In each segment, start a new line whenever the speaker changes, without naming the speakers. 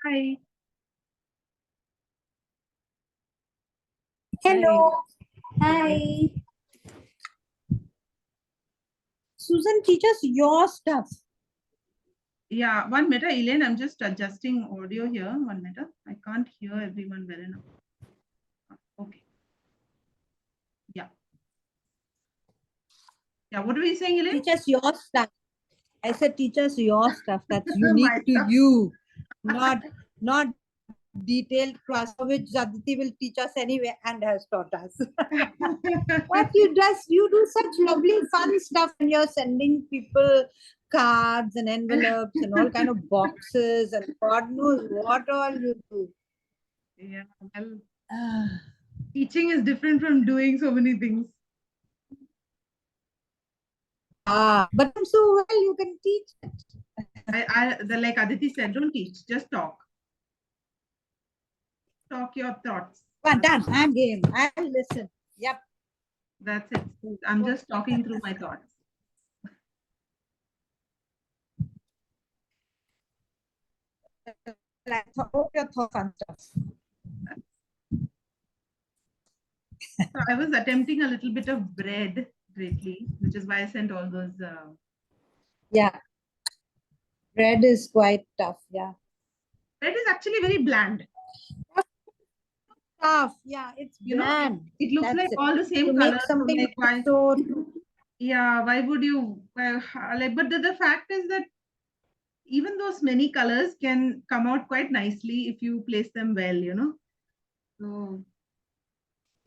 Hi.
Hello. Hi. Susan, teach us your stuff.
Yeah, 1 minute, Elaine. I'm just adjusting audio here. 1 minute. I can't hear everyone well enough. Okay. Yeah. Yeah. What were you saying, Elaine?
Teach us your stuff. I said teach us your stuff. That's
My
unique to
stuff.
you. Not detailed class which Aditi will teach us anyway and has taught us. What you do such lovely fun stuff and you're sending people cards and envelopes and all kind of boxes and God knows what all you do.
Yeah. Well, teaching is different from doing so many things.
But so well you can teach it.
Like Aditi said, don't teach, just talk. Talk your thoughts.
But done. I'm game. I'll listen. Yep.
That's it. I'm just talking through my thoughts.
I hope your thoughts and stuff.
So I was attempting a little bit of bread lately, which is why I sent all those.
Yeah. Bread is quite tough. Yeah.
Bread is actually very bland.
Tough. Yeah. It's bland.
It looks
That's
like
it.
all the same
To
color.
make
So
something
like why?
so
Yeah, why would you? Like, but the fact is that even those many colors can come out quite nicely if you place them well. So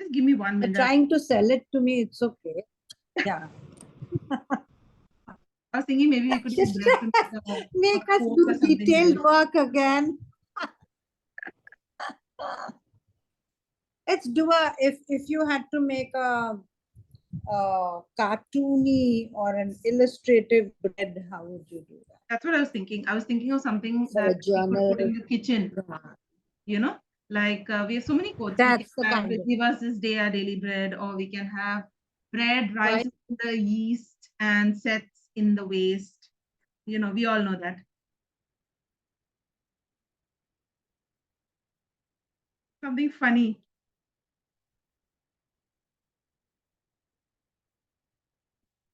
just give me 1 minute.
trying to sell it to me, it's okay. Yeah.
I was thinking maybe you could use bread to
make
a
us
fork
do
or something
detailed
else.
work again. Let's do if you had to make a cartoony or an illustrative bread, how would you do that?
That's what I was thinking. I was thinking of something
For a
that we could put
journal.
in the kitchen. Like we have so many quotes.
That's
We
the
can have
kind of
give us this day our daily bread, or we can have bread
right.
rises in the yeast and sets in the waste. We all know that. Something funny.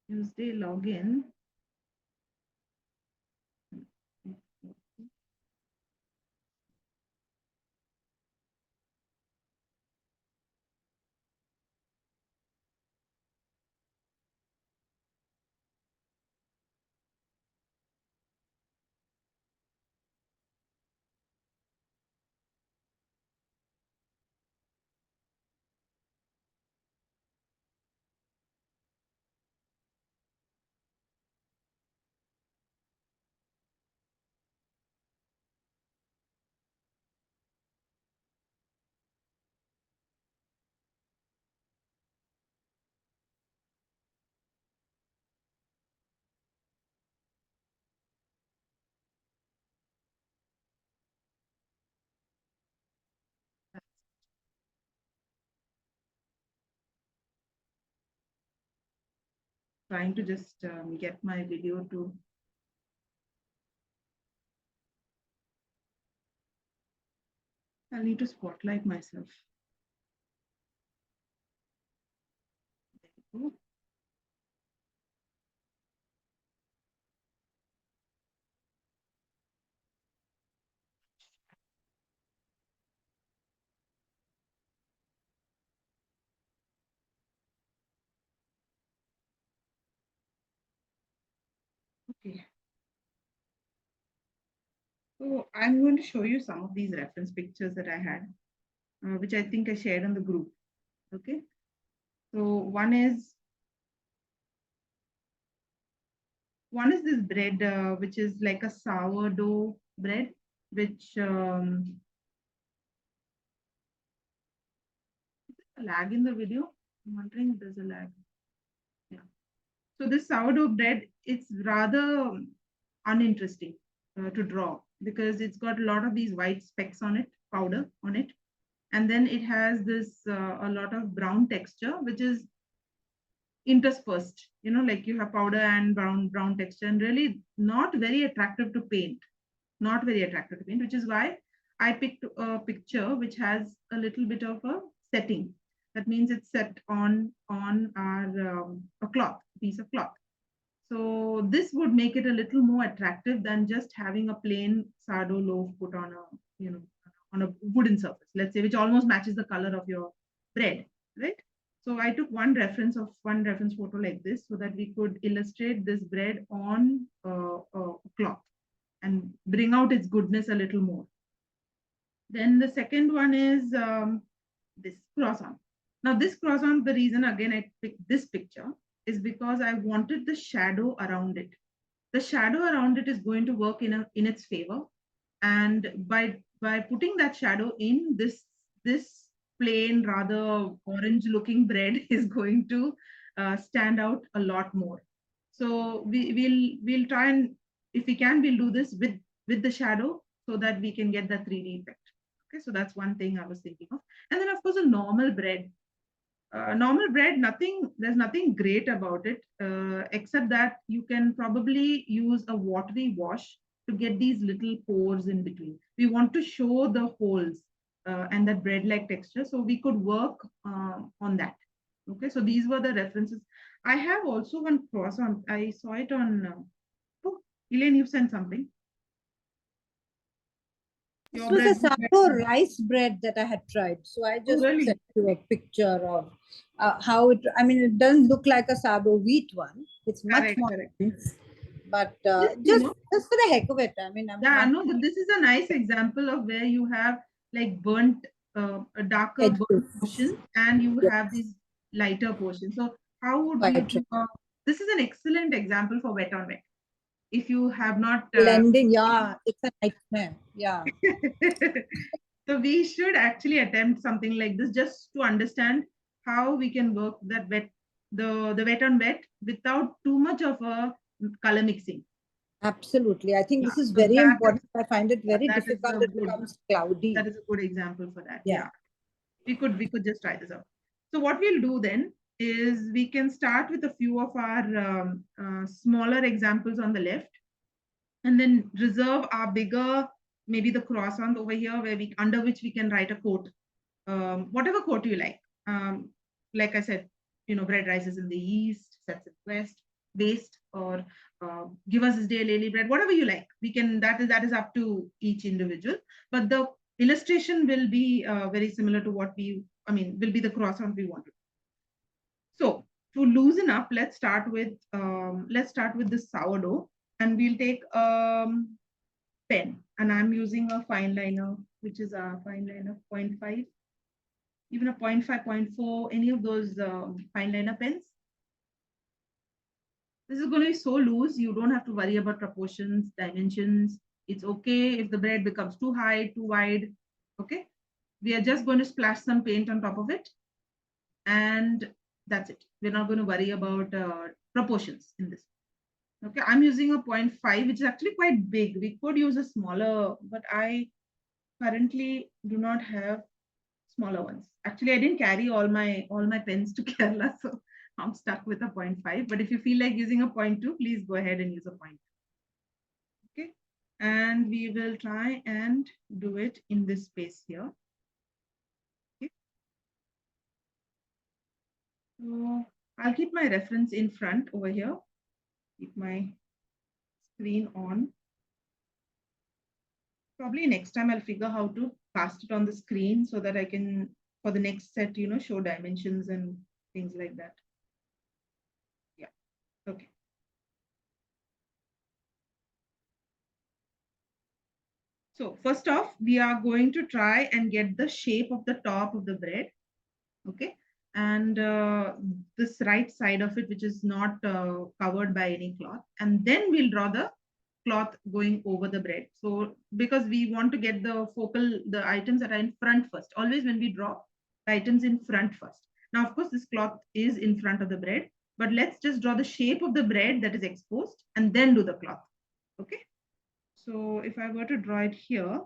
Tuesday login. Trying to just get my video to. I need to spotlight myself. Okay. So I'm going to show you some of these reference pictures that I had, which I think I shared in the group. Okay. So one is this bread, which is like a sourdough bread, which a lag in the video. I'm wondering if there's a lag. Yeah. So this sourdough bread, it's rather uninteresting to draw because it's got a lot of these white specks on it, powder on it. And then it has this a lot of brown texture, which is interspersed, like you have powder and brown texture, and really not very attractive to paint, which is why I picked a picture which has a little bit of a setting. That means it's set on our a cloth, piece of cloth. So this would make it a little more attractive than just having a plain sourdough loaf put on a, on a wooden surface, let's say, which almost matches the color of your bread, right? So I took one reference photo like this so that we could illustrate this bread on a cloth and bring out its goodness a little more. Then the second one is this croissant. Now this croissant, the reason again I picked this picture is because I wanted the shadow around it. The shadow around it is going to work in its favor, and by putting that shadow in, this plain, rather orange looking bread is going to stand out a lot more. So we'll try, and if we can, we'll do this with the shadow so that we can get the 3D effect. Okay, so that's one thing I was thinking of. And then of course a normal bread, there's nothing great about it, except that you can probably use a watery wash to get these little pores in between. We want to show the holes and that bread-like texture, so we could work on that. Okay, so these were the references. I have also one croissant. I saw it on, oh, Elaine, you sent something.
This was a sourdough rice bread that I had tried. So I just
really?
sent you a picture of how it, I mean, it doesn't look like a sourdough wheat one. It's much more dense. But just for the heck of it, I mean,
yeah, no, but this is a nice example of where you have like burnt, a darker burnt portion, and you have these lighter portions. So how would we do? This is an excellent example for wet on wet. If you have not
blending, yeah, it's a nightmare. Yeah.
So we should actually attempt something like this just to understand how we can work that the wet on wet without too much of a color mixing.
Absolutely. I think this is very important. I find it very difficult. It becomes cloudy.
That is a good example for that.
Yeah.
We could just try this out. So what we'll do then is we can start with a few of our smaller examples on the left, and then reserve our bigger, maybe the croissant over here, where under which we can write a quote, whatever quote you like. Like I said, bread rises in the east, sets in the west, based, or give us this day daily bread, whatever you like. We can, that is up to each individual, but the illustration will be very similar to what will be the croissant we want to. So to loosen up, let's start with the sourdough, and we'll take pen, and I'm using a fine liner, which is a fine liner 0.5, even a 0.5, 0.4, any of those fine liner pens. This is going to be so loose, you don't have to worry about proportions, dimensions. It's okay if the bread becomes too high, too wide. Okay, we are just going to splash some paint on top of it, and that's it. We're not going to worry about proportions in this. Okay, I'm using a 0.5, which is actually quite big. We could use a smaller, but I currently do not have smaller ones. Actually, I didn't carry all my pens to Kerala, so I'm stuck with a 0.5. But if you feel like using a 0.2, please go ahead and use a 0.2. Okay, and we will try and do it in this space here. Okay, so I'll keep my reference in front over here. Keep my screen on. Probably next time I'll figure how to cast it on the screen so that I can, for the next set, show dimensions and things like that. Yeah, okay. So first off, we are going to try and get the shape of the top of the bread. Okay, and this right side of it, which is not covered by any cloth, and then we'll draw the cloth going over the bread. So because we want to get the items that are in front first. Always when we draw, the items in front first. Now, of course, this cloth is in front of the bread, but let's just draw the shape of the bread that is exposed and then do the cloth. Okay. So if I were to draw it here,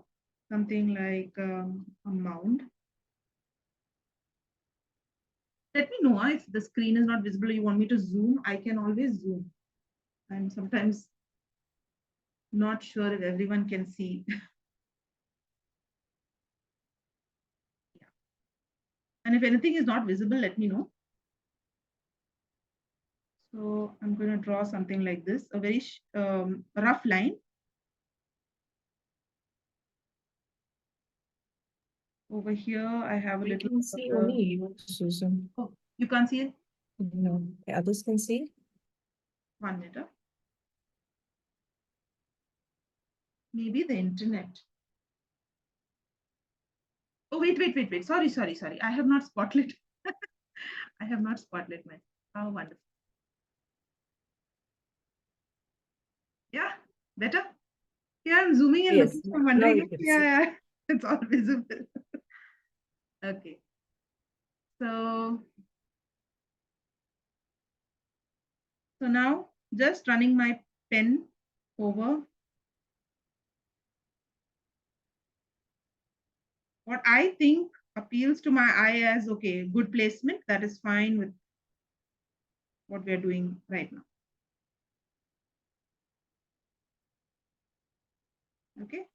something like a mound. Let me know if the screen is not visible. You want me to zoom? I can always zoom. I'm sometimes not sure if everyone can see. And if anything is not visible, let me know. So I'm going to draw something like this, a very rough line. Over here, I have a
We
little.
can see only you, Susan.
Oh, you can't see it?
No, the others can see.
1 minute. Maybe the internet. Oh, wait. Sorry. I have not spotlit. I have not spotlit my. How wonderful. Yeah, better. Yeah, I'm zooming and
Yes,
looking. I'm
now
wondering.
you can see.
Yeah, it's all visible. Okay. So now just running my pen over what I think appeals to my eye as okay, good placement. That is fine with what we are doing right now. Okay.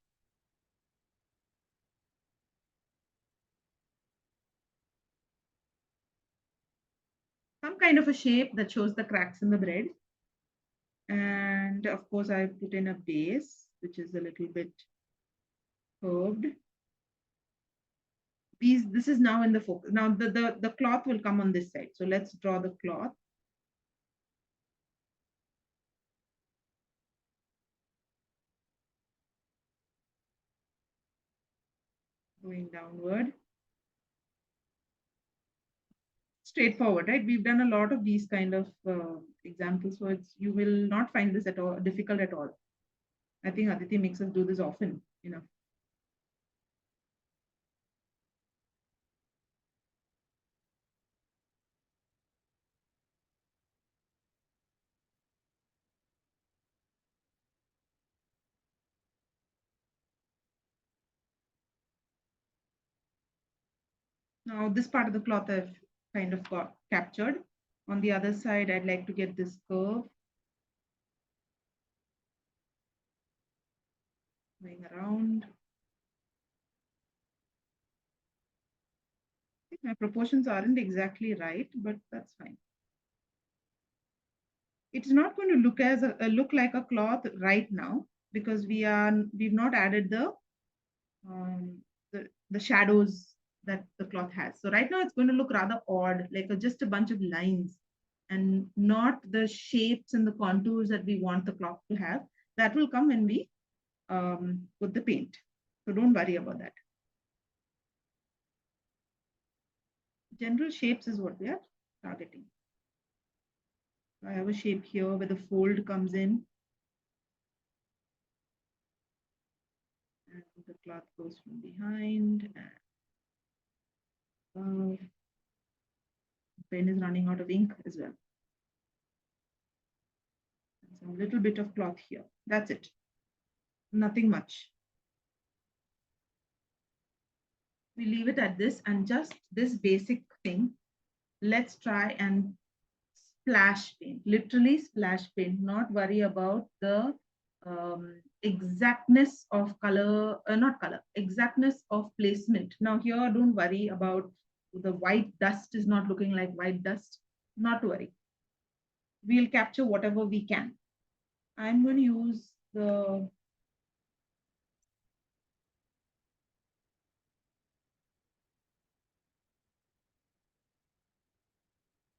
Some kind of a shape that shows the cracks in the bread. And of course, I put in a base, which is a little bit curved. This is now in the focus. Now the cloth will come on this side. So let's draw the cloth. Going downward. Straightforward, right? We've done a lot of these kind of examples, so you will not find this at all difficult at all. I think Aditi makes us do this often, Now this part of the cloth I've kind of got captured. On the other side, I'd like to get this curve going around. I think my proportions aren't exactly right, but that's fine. It's not going to look like a cloth right now because we've not added um, the shadows that the cloth has. So right now it's going to look rather odd, like just a bunch of lines and not the shapes and the contours that we want the cloth to have. That will come when we put the paint. So don't worry about that. General shapes is what we are targeting. I have a shape here where the fold comes in. And the cloth goes from behind. And pen is running out of ink as well. Some little bit of cloth here. That's it. Nothing much. We leave it at this and just this basic thing. Let's try and splash paint, literally splash paint, not worry about the exactness of color, not color, exactness of placement. Now here, don't worry about the white dust is not looking like white dust, not to worry. We'll capture whatever we can. I'm going to use the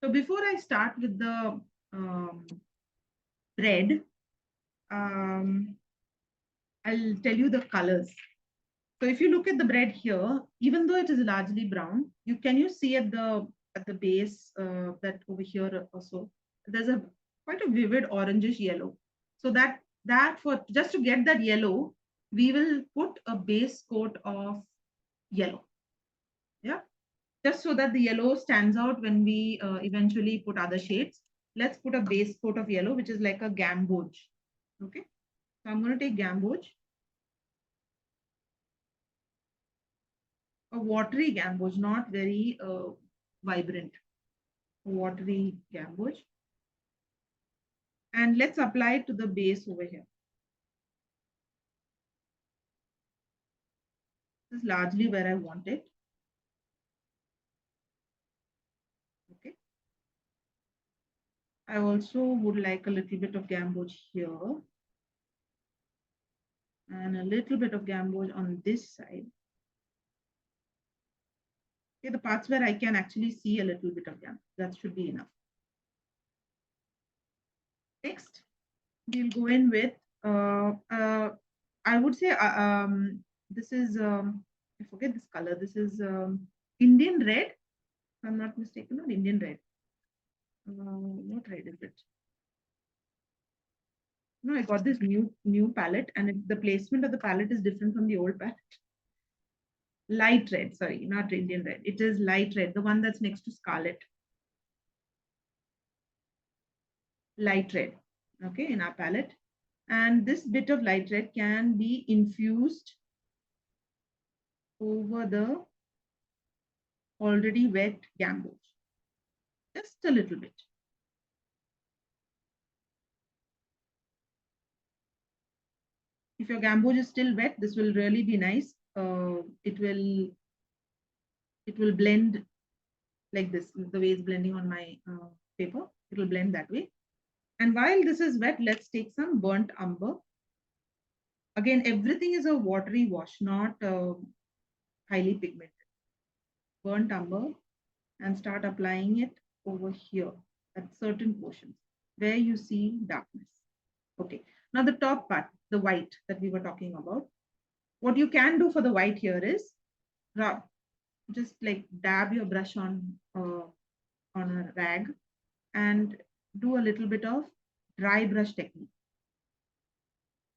So before I start with the bread, I'll tell you the colors. So if you look at the bread here, even though it is largely brown, you see at the base that over here also, there's a quite a vivid orangish yellow. So that for just to get that yellow, we will put a base coat of yellow. Yeah, just so that the yellow stands out when we eventually put other shades. Let's put a base coat of yellow, which is like a gamboge. Okay, so I'm going to take gamboge. A watery gamboge, not very vibrant. A watery gamboge. And let's apply it to the base over here. This is largely where I want it. I also would like a little bit of gamboge here and a little bit of gamboge on this side. Okay, the parts where I can actually see a little bit of gamboge, that should be enough. Next, we'll go in with, I would say, this is, I forget this color. This is Indian red, if I'm not mistaken, not Indian red. What red is it? No, I got this new palette, and the placement of the palette is different from the old palette. Light red, sorry, not Indian red. It is light red, the one that's next to scarlet. Light red, okay, in our palette. And this bit of light red can be infused over the already wet gamboge. Just a little bit. If your gamboge is still wet, this will really be nice. It will blend like this, the way it's blending on my paper. It will blend that way. And while this is wet, let's take some burnt umber. Again, everything is a watery wash, not highly pigmented. Burnt umber, and start applying it over here at certain portions where you see darkness. Okay, now the top part, the white that we were talking about. What you can do for the white here is rub, just like dab your brush on a rag and do a little bit of dry brush technique.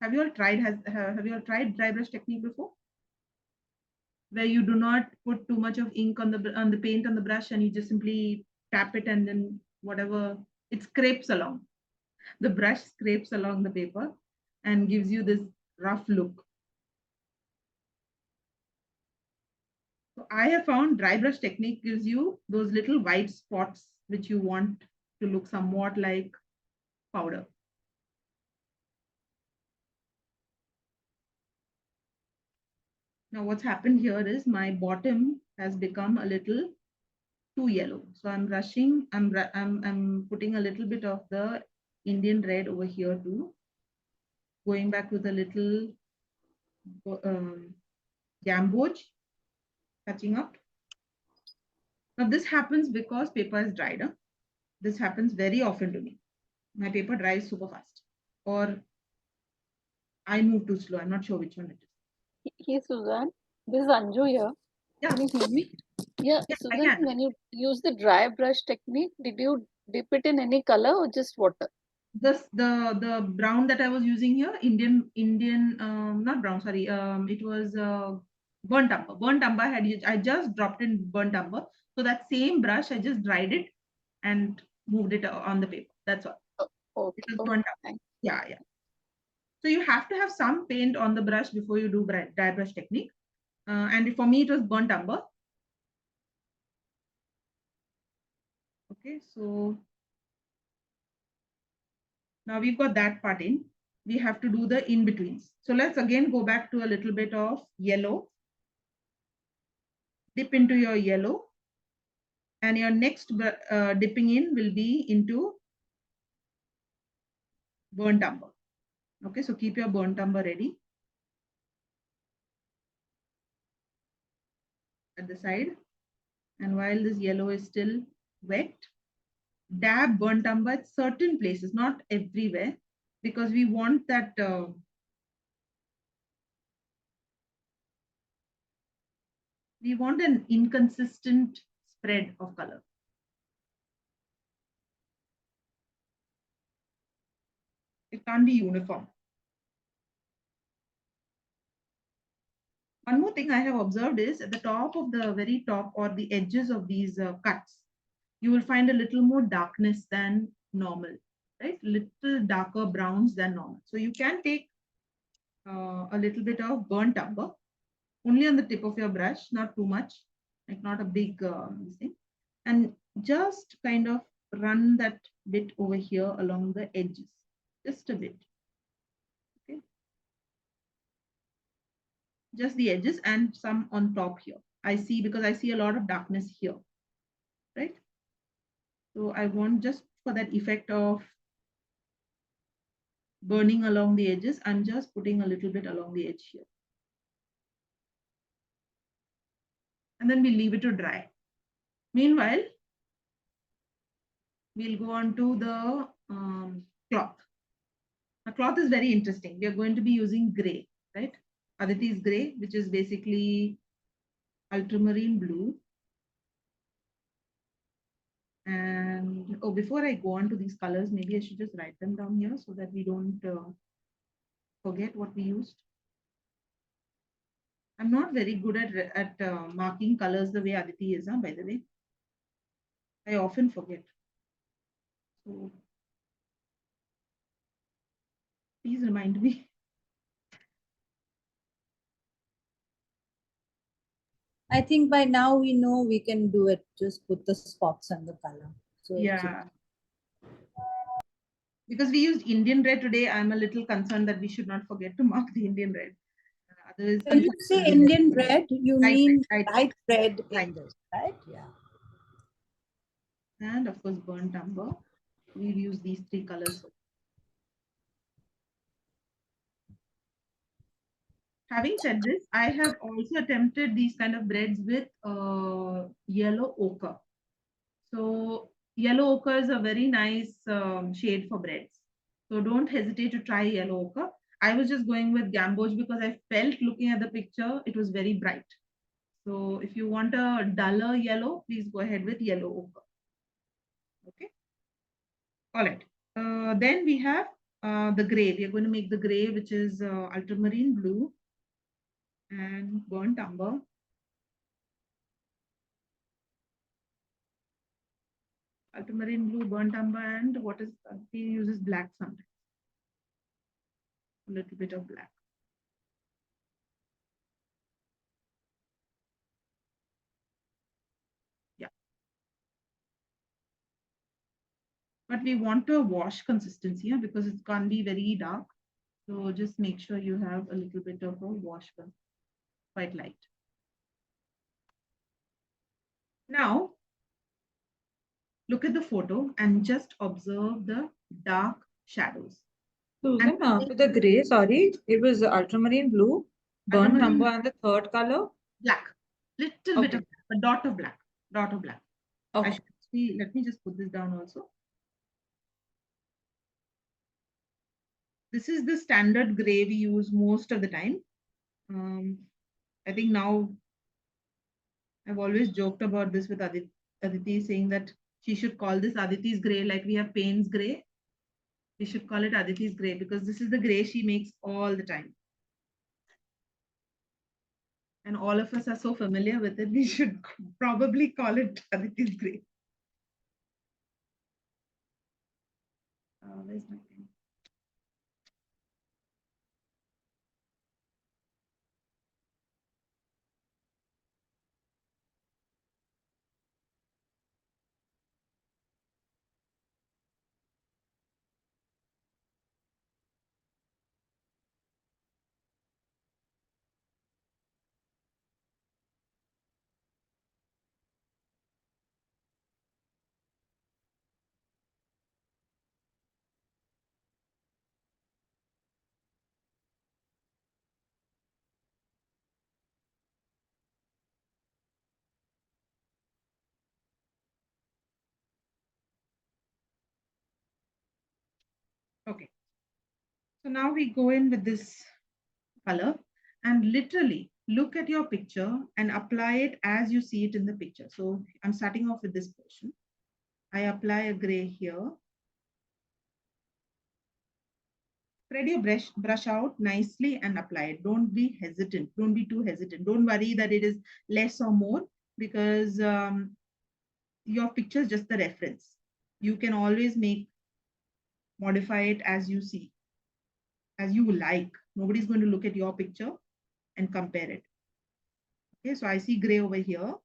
Have you all tried dry brush technique before? Where you do not put too much of ink on the paint on the brush, and you just simply tap it, and then whatever it scrapes along. The brush scrapes along the paper and gives you this rough look. So I have found dry brush technique gives you those little white spots which you want to look somewhat like powder. Now what's happened here is my bottom has become a little too yellow. So I'm brushing, I'm putting a little bit of the Indian red over here too. Going back with a little gamboge, touching up. Now this happens because paper is dried. Huh? This happens very often to me. My paper dries super fast, or I move too slow. I'm not sure which one it is.
Hey Suzanne, this is Anju here.
Yeah.
Can you hear me? Yeah,
I
Suzanne,
can.
when you use the dry brush technique, did you dip it in any color or just water?
The brown that I was using here, Indian not brown, sorry, it was burnt umber. Burnt umber I just dropped in burnt umber. So that same brush, I just dried it and moved it on the paper. That's all.
Oh,
It
okay,
was
okay,
burnt umber.
thanks.
Yeah, yeah. So you have to have some paint on the brush before you do dry brush technique. And for me, it was burnt umber. Okay, so now we've got that part in. We have to do the in-betweens. So let's again go back to a little bit of yellow. Dip into your yellow. And your next dipping in will be into burnt umber. Okay, so keep your burnt umber ready at the side. And while this yellow is still wet, dab burnt umber at certain places, not everywhere, because we want that we want an inconsistent spread of color. It can't be uniform. One more thing I have observed is at the top of the very top or the edges of these cuts, you will find a little more darkness than normal, right? Little darker browns than normal. So you can take a little bit of burnt umber only on the tip of your brush, not too much, like not a big thing, and just kind of run that bit over here along the edges, just a bit. Okay, just the edges and some on top here. I see, because I see a lot of darkness here, right? So I want just for that effect of burning along the edges, I'm just putting a little bit along the edge here. And then we leave it to dry. Meanwhile, we'll go on to the cloth. The cloth is very interesting. We are going to be using gray, right? Aditi's gray, which is basically ultramarine blue. And oh, before I go on to these colors, maybe I should just write them down here so that we don't forget what we used. I'm not very good at marking colors the way Aditi is, by the way. I often forget. So please remind me.
I think by now we know we can do it. Just put the spots and the color. So it's
Yeah. Because we used Indian red today, I'm a little concerned that we should not forget to mark the Indian red. Otherwise,
when you say Indian red, you
light
mean
red,
light red
light.
in this, right? Yeah.
And of course, burnt umber. We'll use these three colors. Having said this, I have also attempted these kind of breads with yellow ochre. So yellow ochre is a very nice shade for breads. So don't hesitate to try yellow ochre. I was just going with gamboge because I felt looking at the picture, it was very bright. So if you want a duller yellow, please go ahead with yellow ochre. Okay. All right. Then we have the gray. We are going to make the gray, which is ultramarine blue and burnt umber. Ultramarine blue, burnt umber, and what is he uses black sometimes. A little bit of black. Yeah. But we want a wash consistency because it can't be very dark. So just make sure you have a little bit of a wash, quite light. Now, look at the photo and just observe the dark shadows.
Susan, after the gray, sorry, it was ultramarine blue, burnt
Ultramarine
umber, and the third color.
black, little bit of a dot of black, dot of black.
Okay.
I should see, let me just put this down also. This is the standard gray we use most of the time. I think now I've always joked about this with Aditi, saying that she should call this Aditi's gray, like we have Payne's gray. We should call it Aditi's gray because this is the gray she makes all the time. And all of us are so familiar with it, we should probably call it Aditi's gray. Where's my pen? Okay. So now we go in with this color and literally look at your picture and apply it as you see it in the picture. So I'm starting off with this portion. I apply a gray here. Spread your brush out nicely and apply it. Don't be hesitant. Don't be too hesitant. Don't worry that it is less or more because your picture is just the reference. You can always modify it as you see, as you like. Nobody's going to look at your picture and compare it. Okay, so I see gray over here.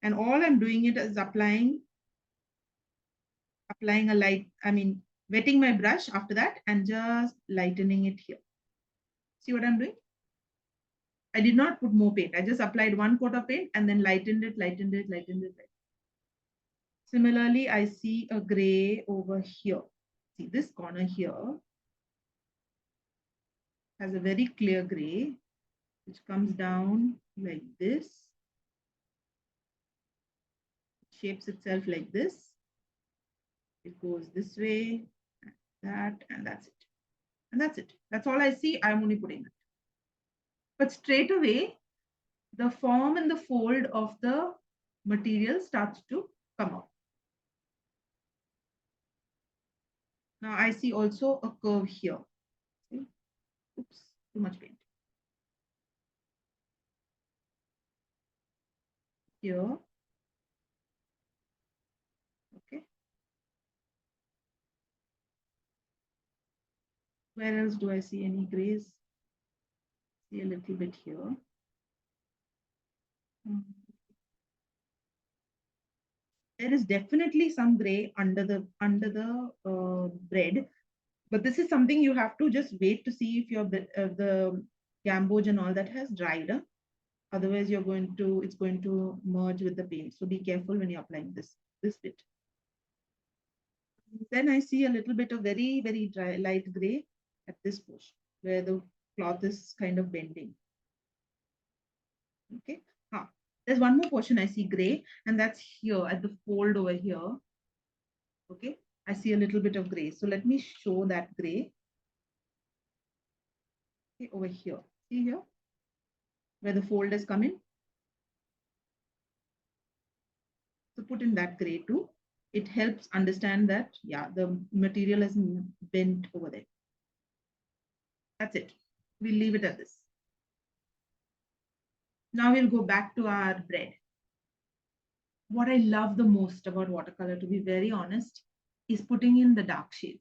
And all I'm doing it is applying a light, wetting my brush after that and just lightening it here. See what I'm doing? I did not put more paint. I just applied one coat of paint and then lightened it. Similarly, I see a gray over here. See this corner here has a very clear gray, which comes down like this, shapes itself like this. It goes this way, that, and that's it. And that's it. That's all I see. I'm only putting that. But straight away, the form and the fold of the material starts to come out. Now I see also a curve here. See? Oops, too much paint. Here. Okay. Where else do I see any grays? See a little bit here. There is definitely some gray under the bread, but this is something you have to just wait to see if your the gamboge and all that has dried. Otherwise, it's going to merge with the paint. So be careful when you're applying this bit. Then I see a little bit of very, very dry, light gray at this portion where the cloth is kind of bending. Okay. There's one more portion I see gray, and that's here at the fold over here. Okay. I see a little bit of gray. So let me show that gray. Okay, over here. See here? Where the fold has come in. So put in that gray too. It helps understand that, yeah, the material is bent over there. That's it. We'll leave it at this. Now we'll go back to our bread. What I love the most about watercolor, to be very honest, is putting in the dark shades.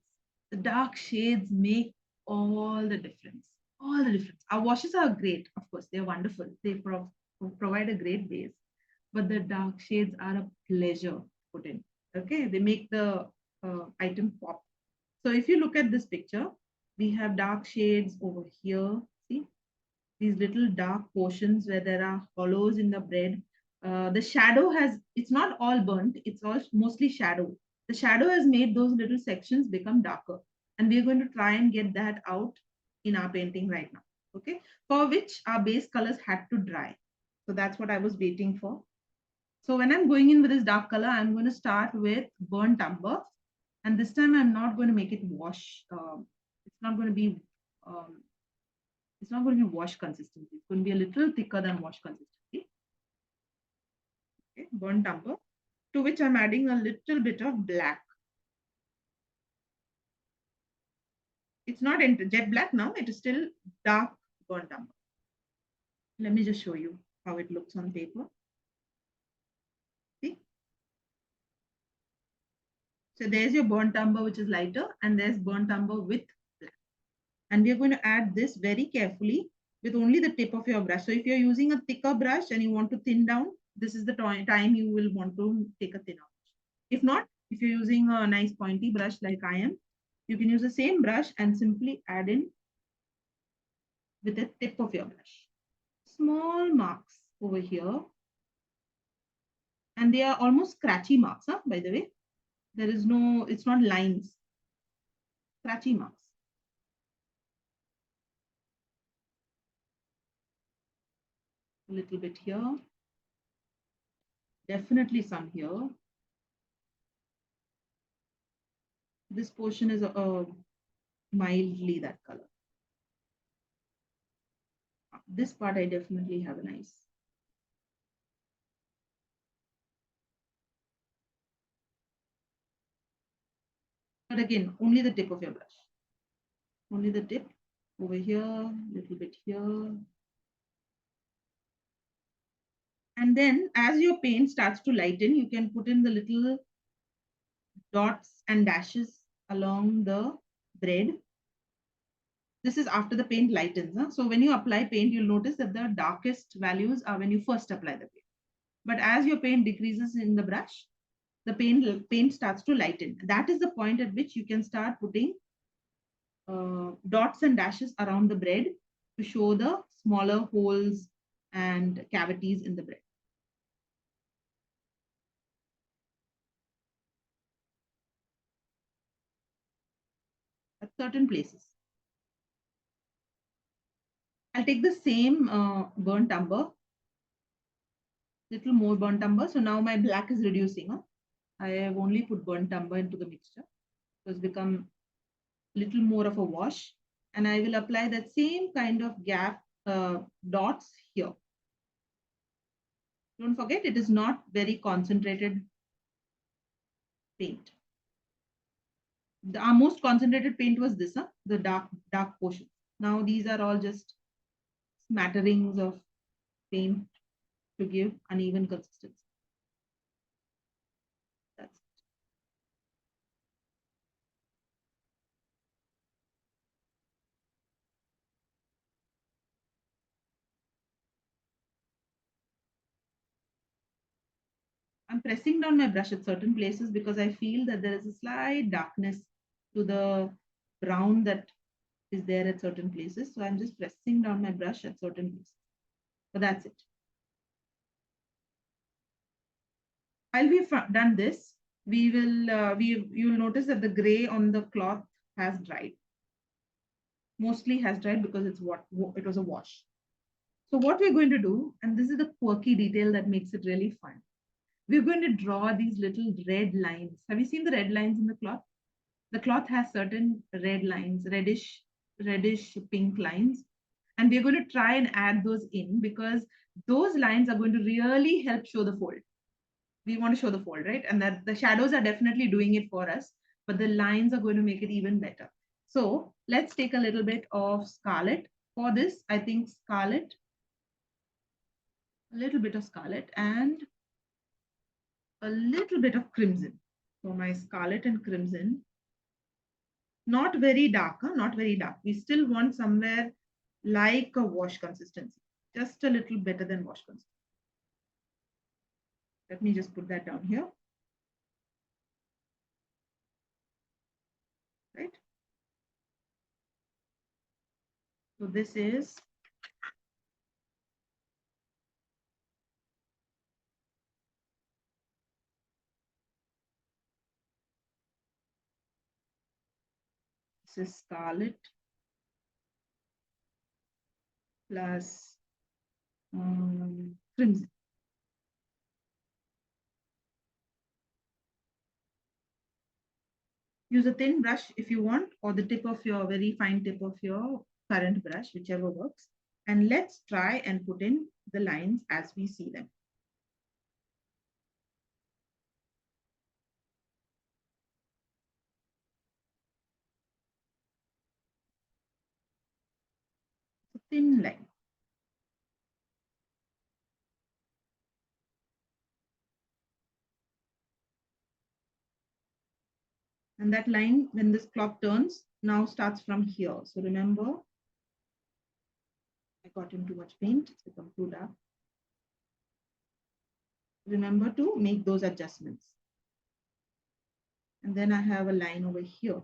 The dark shades make all the difference. All the difference. Our washes are great, of course, they're wonderful. They provide a great base, but the dark shades are a pleasure to put in. Okay, they make the item pop. So if you look at this picture, we have dark shades over here. See, these little dark portions where there are hollows in the bread. The shadow it's not all burnt, it's all mostly shadow. The shadow has made those little sections become darker. And we're going to try and get that out in our painting right now. Okay, for which our base colors had to dry. So that's what I was waiting for. So when I'm going in with this dark color, I'm going to start with burnt umber. And this time I'm not going to make it wash. It's not going to be wash consistency. It's going to be a little thicker than wash consistency. Okay, burnt umber, to which I'm adding a little bit of black. It's not jet black now. It is still dark burnt umber. Let me just show you how it looks on paper. See? So there's your burnt umber, which is lighter, and there's burnt umber with black. And we're going to add this very carefully with only the tip of your brush. So if you're using a thicker brush and you want to thin down, this is the time you will want to take a thinner brush. If not, if you're using a nice pointy brush like I am, you can use the same brush and simply add in with the tip of your brush. Small marks over here. And they are almost scratchy marks, by the way. It's not lines. Scratchy marks. A little bit here. Definitely some here. This portion is mildly that color. This part I definitely have a nice. But again, only the tip of your brush. Only the tip over here, little bit here. And then as your paint starts to lighten, you can put in the little dots and dashes along the bread. This is after the paint lightens. So when you apply paint, you'll notice that the darkest values are when you first apply the paint. But as your paint decreases in the brush, the paint starts to lighten. That is the point at which you can start putting dots and dashes around the bread to show the smaller holes and cavities in the bread. certain places. I'll take the same burnt umber, little more burnt umber. So now my black is reducing. Huh? I have only put burnt umber into the mixture. So it's become little more of a wash. And I will apply that same kind of gap dots here. Don't forget, it is not very concentrated paint. Our most concentrated paint was this, the dark portion. Now these are all just smatterings of paint to give uneven consistency. That's it. I'm pressing down my brush at certain places because I feel that there is a slight darkness to the brown that is there at certain places. So I'm just pressing down my brush at certain places. But that's it. While we've done this, we will you'll notice that the gray on the cloth has dried. Mostly has dried because it was a wash. So what we're going to do, and this is the quirky detail that makes it really fun. We're going to draw these little red lines. Have you seen the red lines in the cloth? The cloth has certain red lines, reddish pink lines. And we're going to try and add those in because those lines are going to really help show the fold. We want to show the fold, right? And that the shadows are definitely doing it for us, but the lines are going to make it even better. So let's take a little bit of scarlet. For this, I think scarlet, a little bit of scarlet and a little bit of crimson. So my scarlet and crimson, not very dark, not very dark. We still want somewhere like a wash consistency, just a little better than wash consistency. Let me just put that down here. Right. So this is scarlet plus crimson. Use a thin brush if you want, or the tip of your very fine tip of your current brush, whichever works. And let's try and put in the lines as we see them. A thin line. And that line, when this clock turns, now starts from here. So remember, I got in too much paint, it's become too dark. Remember to make those adjustments. And then I have a line over here.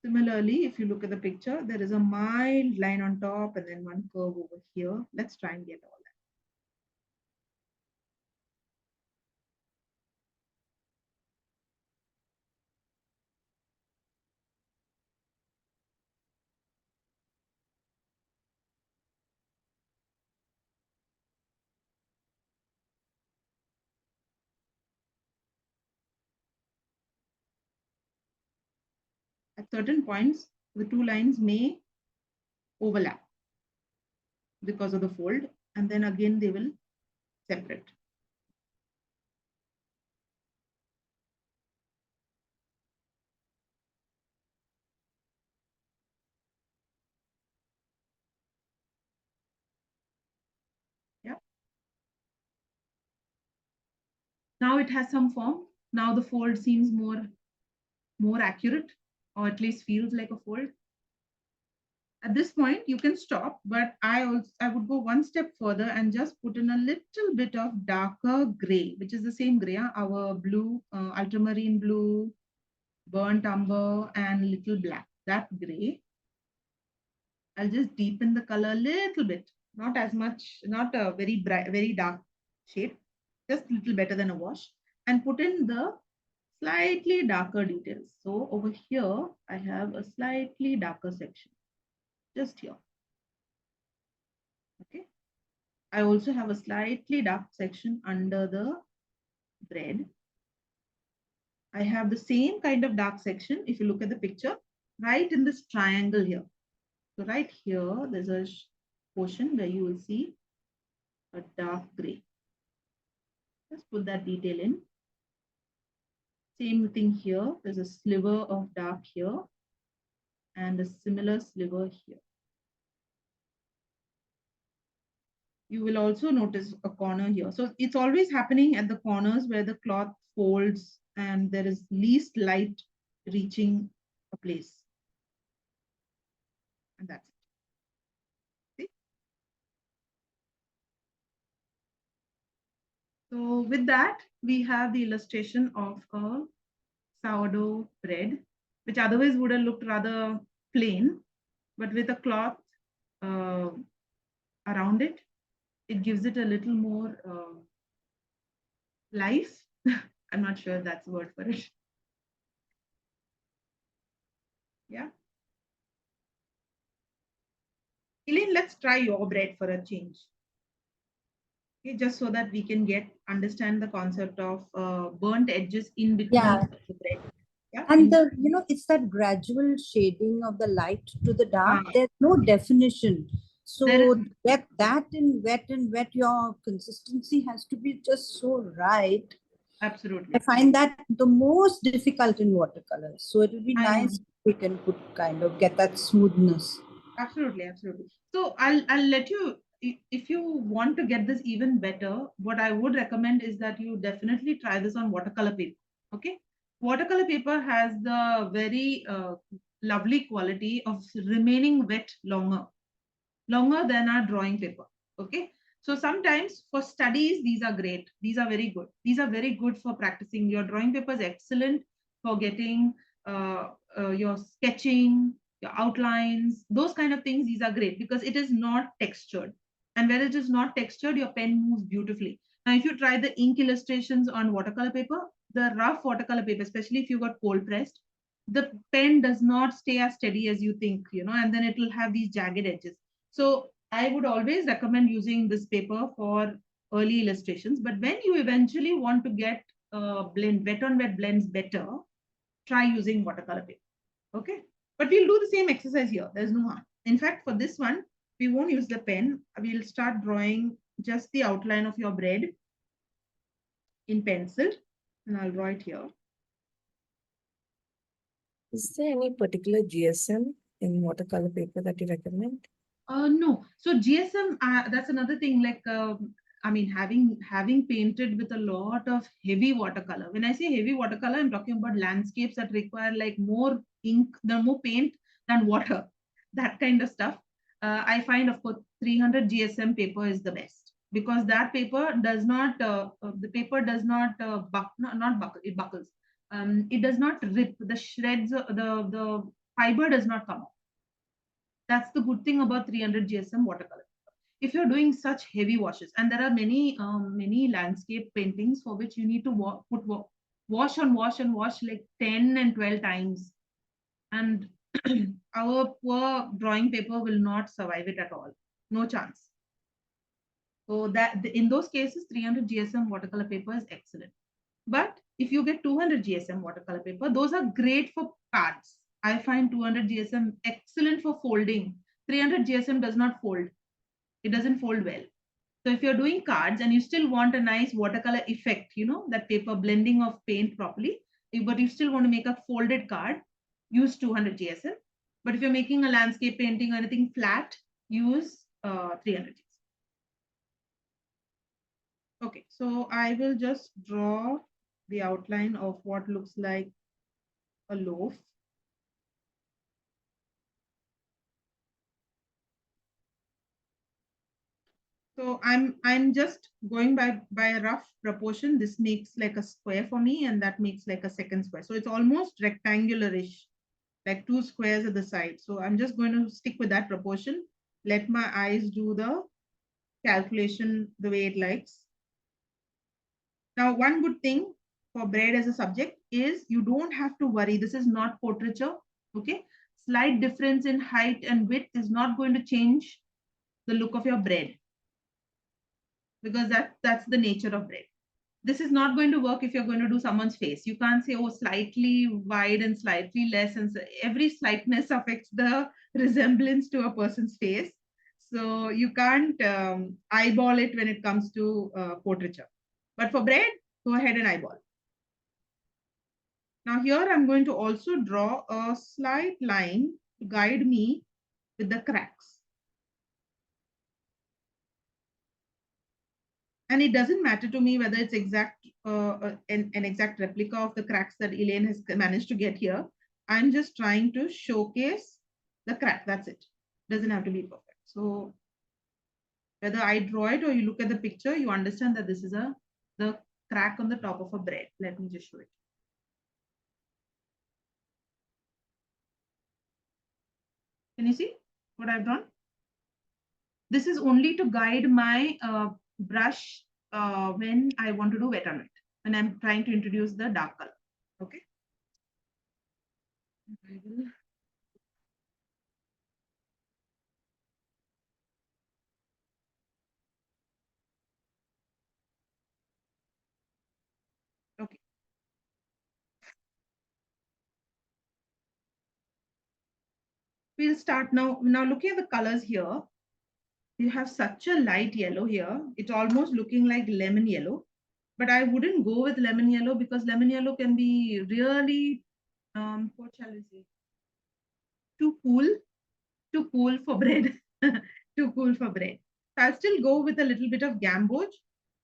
Similarly, if you look at the picture, there is a mild line on top and then one curve over here. Let's try and get all that. At certain points, the two lines may overlap because of the fold, and then again they will separate. Yeah. Now it has some form. Now the fold seems more accurate, or at least feels like a fold. At this point, you can stop, but I would go one step further and just put in a little bit of darker gray, which is the same gray, our blue, ultramarine blue, burnt umber, and little black. That gray. I'll just deepen the color a little bit, not as much, not a very bright, very dark shade, just a little better than a wash, and put in the slightly darker details. So over here, I have a slightly darker section, just here. Okay. I also have a slightly dark section under the bread. I have the same kind of dark section, if you look at the picture, right in this triangle here. So right here, there's a portion where you will see a dark gray. Just put that detail in. Same thing here. There's a sliver of dark here and a similar sliver here. You will also notice a corner here. So it's always happening at the corners where the cloth folds and there is least light reaching a place. And that's it. See? So with that, we have the illustration of a sourdough bread, which otherwise would have looked rather plain, but with a cloth around it, it gives it a little more life. I'm not sure if that's the word for it. Yeah. Elaine, let's try your bread for a change. Okay, just so that we can understand the concept of burnt edges in between the bread. Yeah.
And it's that gradual shading of the light to the dark. There's no definition. So get that in wet and wet, your consistency has to be just so right.
Absolutely.
I find that the most difficult in watercolors. So it will be nice if we can get that smoothness.
Absolutely, absolutely. So I'll let you, if you want to get this even better, what I would recommend is that you definitely try this on watercolor paper. Okay. Watercolor paper has the very lovely quality of remaining wet longer than our drawing paper. Okay. So sometimes for studies, these are great. These are very good. These are very good for practicing. Your drawing paper is excellent for getting your sketching, your outlines, those kind of things. These are great because it is not textured. And where it is not textured, your pen moves beautifully. Now, if you try the ink illustrations on watercolor paper, the rough watercolor paper, especially if you got cold pressed, the pen does not stay as steady as you think, and then it will have these jagged edges. So I would always recommend using this paper for early illustrations. But when you eventually want to get wet on wet blends better, try using watercolor paper. Okay. But we'll do the same exercise here. There's no harm. In fact, for this one, we won't use the pen. We'll start drawing just the outline of your bread in pencil. And I'll draw it here.
Is there any particular GSM in watercolor paper that you recommend?
No. So GSM, that's another thing. Like, I mean, having painted with a lot of heavy watercolor. When I say heavy watercolor, I'm talking about landscapes that require like more ink, more paint than water. That kind of stuff. I find, of course, 300 GSM paper is the best because that paper does not. The paper does not not buckle. It buckles. It does not rip. The shreds. The fiber does not come off. That's the good thing about 300 GSM watercolor. If you're doing such heavy washes, and there are many landscape paintings for which you need to wash and wash like 10 and 12 times, and our poor drawing paper will not survive it at all. No chance. So that in those cases, 300 GSM watercolor paper is excellent. But if you get 200 GSM watercolor paper, those are great for cards. I find 200 GSM excellent for folding. 300 GSM does not fold. It doesn't fold well. So if you're doing cards and you still want a nice watercolor effect, that paper blending of paint properly, but you still want to make a folded card, use 200 GSM. But if you're making a landscape painting or anything flat, use 300 GSM. Okay, so I will just draw the outline of what looks like a loaf. So I'm just going by a rough proportion. This makes like a square for me, and that makes like a second square. So it's almost rectangular-ish, like two squares at the side. So I'm just going to stick with that proportion. Let my eyes do the calculation the way it likes. Now, one good thing for bread as a subject, is you don't have to worry. This is not portraiture. Okay. Slight difference in height and width is not going to change the look of your bread, because that's the nature of bread. This is not going to work if you're going to do someone's face. You can't say, oh, slightly wide and slightly less. And so every slightness affects the resemblance to a person's face. So you can't eyeball it when it comes to portraiture. But for bread, go ahead and eyeball. Now here I'm going to also draw a slight line to guide me with the cracks. And it doesn't matter to me whether it's exact an exact replica of the cracks that Elaine has managed to get here. I'm just trying to showcase the crack. That's it. Doesn't have to be perfect. So whether I draw it or you look at the picture, you understand that this is the crack on the top of a bread. Let me just show it. Can you see what I've drawn? This is only to guide my brush when I want to do wet on it, when I'm trying to introduce the dark color. Okay. I will. Okay. We'll start now. Now looking at the colors here, you have such a light yellow here. It's almost looking like lemon yellow, but I wouldn't go with lemon yellow because lemon yellow can be really, what shall I say, too cool for bread, too cool for bread. So I'll still go with a little bit of gamboge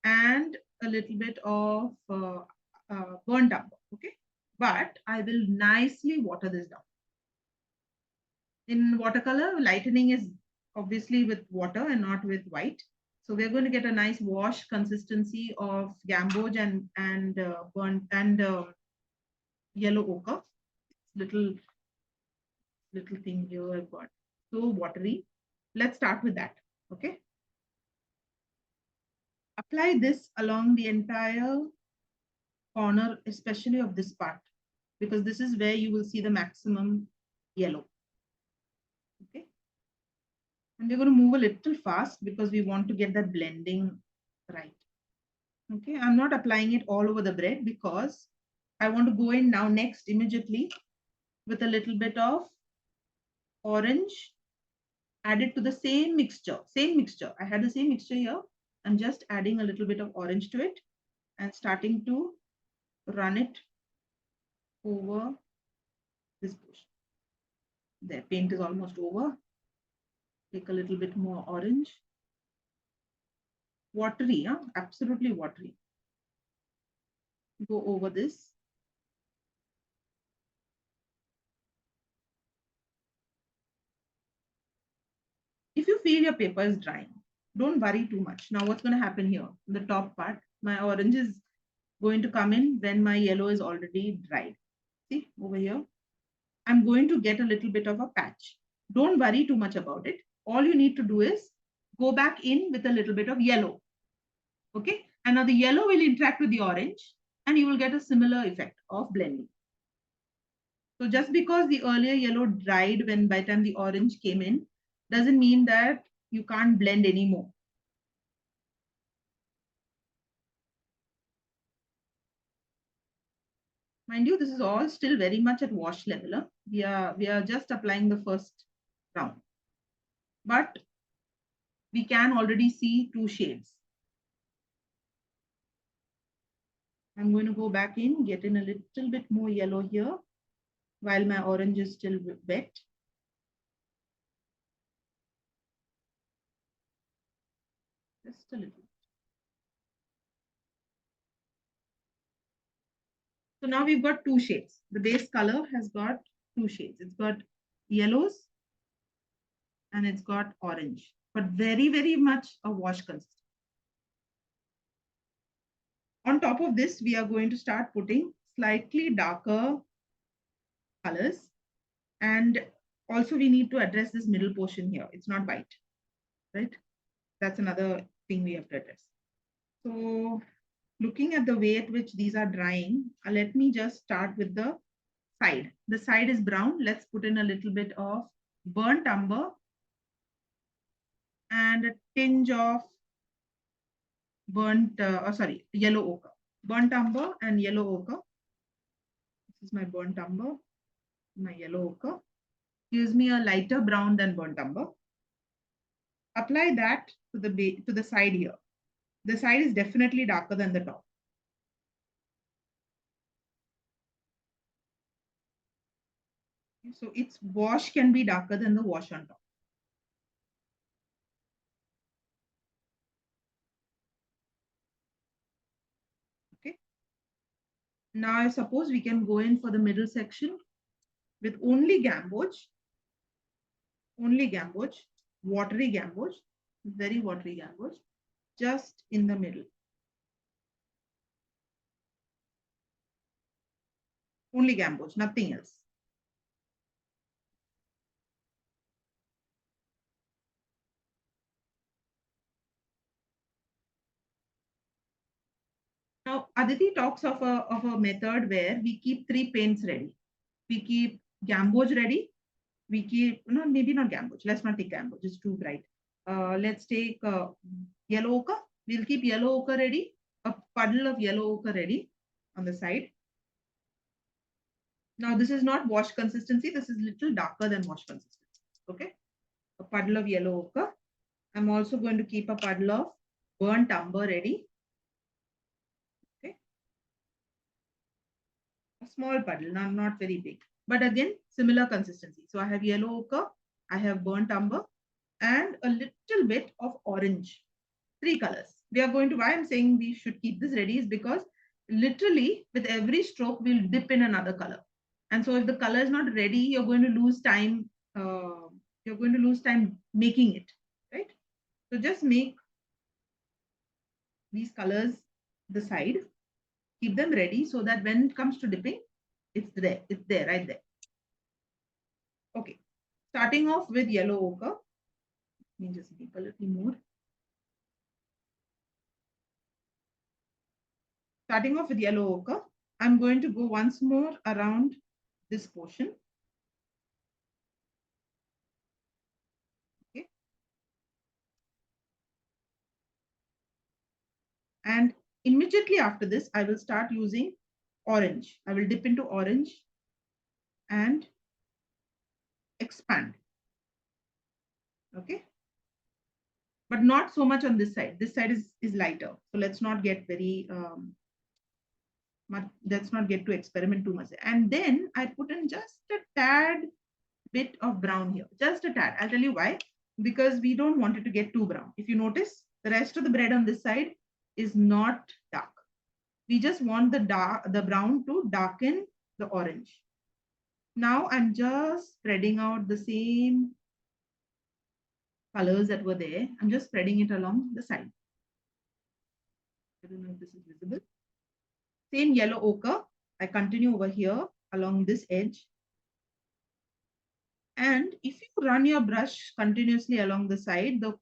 and a little bit of burnt umber, okay? But I will nicely water this down. In watercolor, lightening is obviously with water and not with white. So we're going to get a nice wash consistency of gamboge and burnt and yellow ochre. Little thing here I've got. So watery. Let's start with that. Okay. Apply this along the entire corner, especially of this part, because this is where you will see the maximum yellow. Okay. And we're going to move a little fast because we want to get that blending right. Okay. I'm not applying it all over the bread because I want to go in now next immediately with a little bit of orange added to the same mixture. I had the same mixture here. I'm just adding a little bit of orange to it and starting to run it over this bush. The paint is almost over. Take a little bit more orange. Watery, huh? Absolutely watery. Go over this. If you feel your paper is drying, don't worry too much. Now what's going to happen here? The top part, my orange is going to come in when my yellow is already dried. See over here, I'm going to get a little bit of a patch. Don't worry too much about it. All you need to do is go back in with a little bit of yellow. Okay. And now the yellow will interact with the orange and you will get a similar effect of blending. So just because the earlier yellow dried when by the time the orange came in, doesn't mean that you can't blend anymore. Mind you, this is all still very much at wash level. Huh? We are just applying the first round. But we can already see two shades. I'm going to go back in, get in a little bit more yellow here while my orange is still wet. Just a little. So now we've got two shades. The base color has got two shades. It's got yellows and it's got orange, but very, very much a wash consistency. On top of this, we are going to start putting slightly darker colors. And also we need to address this middle portion here. It's not white, right? That's another thing we have to address. So looking at the way at which these are drying, let me just start with the side. The side is brown. Let's put in a little bit of burnt umber and a tinge of yellow ochre. Burnt umber and yellow ochre. This is my burnt umber, my yellow ochre. Gives me a lighter brown than burnt umber. Apply that to the side here. The side is definitely darker than the top. So its wash can be darker than the wash on top. Okay. Now I suppose we can go in for the middle section with only gamboge, watery gamboge, very watery gamboge, just in the middle. Only gamboge, nothing else. Now, Aditi talks of a method where we keep 3 paints ready. We keep gamboge ready. We keep, no, maybe not gamboge. Let's not take gamboge. It's too bright. Let's take yellow ochre. We'll keep yellow ochre ready. A puddle of yellow ochre ready on the side. Now, this is not wash consistency. This is little darker than wash consistency. Okay. A puddle of yellow ochre. I'm also going to keep a puddle of burnt umber ready. Okay. A small puddle, not very big. But again, similar consistency. So I have yellow ochre, I have burnt umber, and a little bit of orange. 3 colors. We are going to, why I'm saying we should keep this ready is because literally with every stroke, we'll dip in another color. And so if the color is not ready, you're going to lose time. Making it, right? So just make these colors the side, keep them ready so that when it comes to dipping, it's there, right there. Okay, starting off with yellow ochre. Let me just make a little more. Starting off with yellow ochre, I'm going to go once more around this portion. Okay. And immediately after this, I will start using orange. I will dip into orange and expand. Okay. But not so much on this side. This side is lighter. So let's not get very, let's not get to experiment too much. And then I put in just a tad bit of brown here, just a tad. I'll tell you why. Because we don't want it to get too brown. If you notice, the rest of the bread on this side is not dark. We just want the brown to darken the orange. Now I'm just spreading out the same colors that were there. I'm just spreading it along the side. I don't know if this is visible. Same yellow ochre. I continue over here along this edge. And if you run your brush continuously along the side, the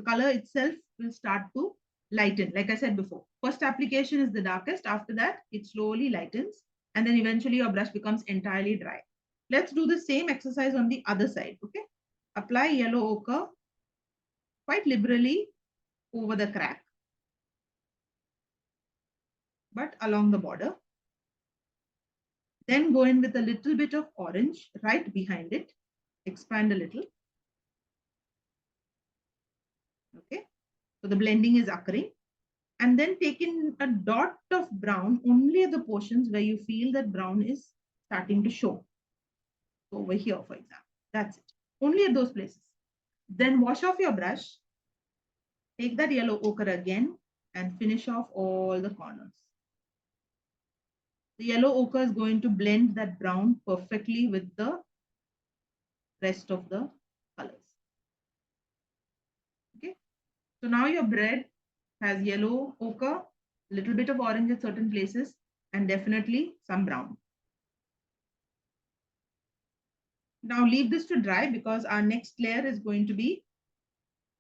color itself will start to lighten. Like I said before, first application is the darkest. After that, it slowly lightens. And then eventually your brush becomes entirely dry. Let's do the same exercise on the other side. Okay. Apply yellow ochre quite liberally over the crack, but along the border. Then go in with a little bit of orange right behind it. Expand a little. Okay. So the blending is occurring. And then take in a dot of brown only at the portions where you feel that brown is starting to show. So over here, for example. That's it. Only at those places. Then wash off your brush. Take that yellow ochre again and finish off all the corners. The yellow ochre is going to blend that brown perfectly with the rest of the colors. Okay. So now your bread has yellow ochre, little bit of orange at certain places, and definitely some brown. Now leave this to dry because our next layer is going to be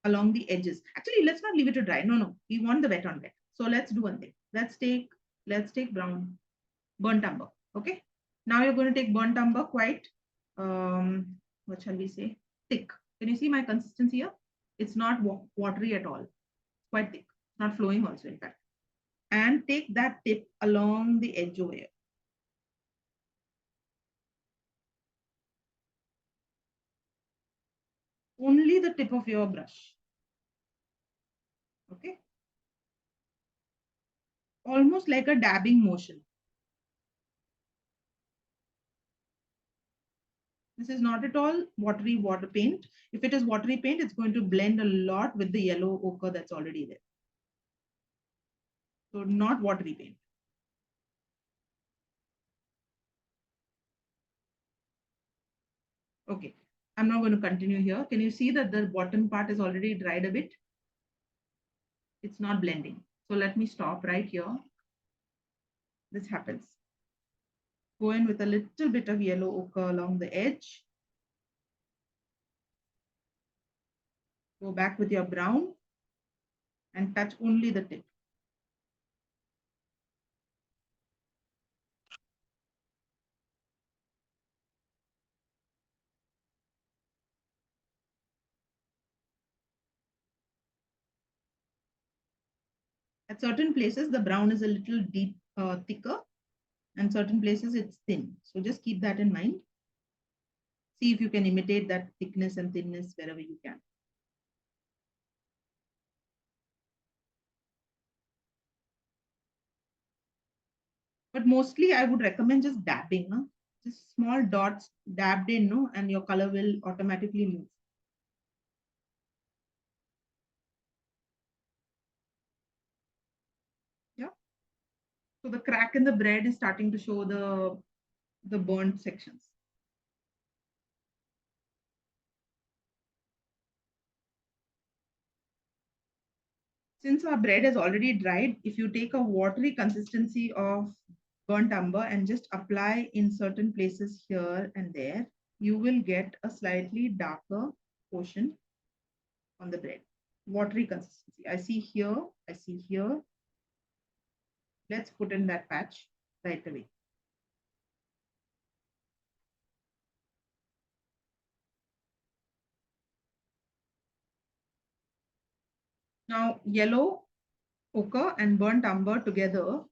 along the edges. Actually, let's not leave it to dry. No, we want the wet on wet. So let's do one thing. Let's take brown, burnt umber. Okay. Now you're going to take burnt umber quite, what shall we say, thick. Can you see my consistency here? It's not watery at all. It's quite thick, not flowing also, in fact. And take that tip along the edge over here. Only the tip of your brush. Okay. Almost like a dabbing motion. This is not at all watery water paint. If it is watery paint, it's going to blend a lot with the yellow ochre that's already there. So not watery paint. Okay, I'm not going to continue here. Can you see that the bottom part is already dried a bit? It's not blending. So let me stop right here. This happens. Go in with a little bit of yellow ochre along the edge. Go back with your brown and touch only the tip. At certain places, the brown is a little deep, thicker, and certain places it's thin. So just keep that in mind. See if you can imitate that thickness and thinness wherever you can. But mostly I would recommend just dabbing, huh? Just small dots dabbed in, no, and your color will automatically move. Yeah. So the crack in the bread is starting to show the burnt sections. Since our bread is already dried, if you take a watery consistency of burnt umber and just apply in certain places here and there, you will get a slightly darker portion on the bread. Watery consistency. I see here, I see here. Let's put in that patch right away. Now, yellow ochre and burnt umber together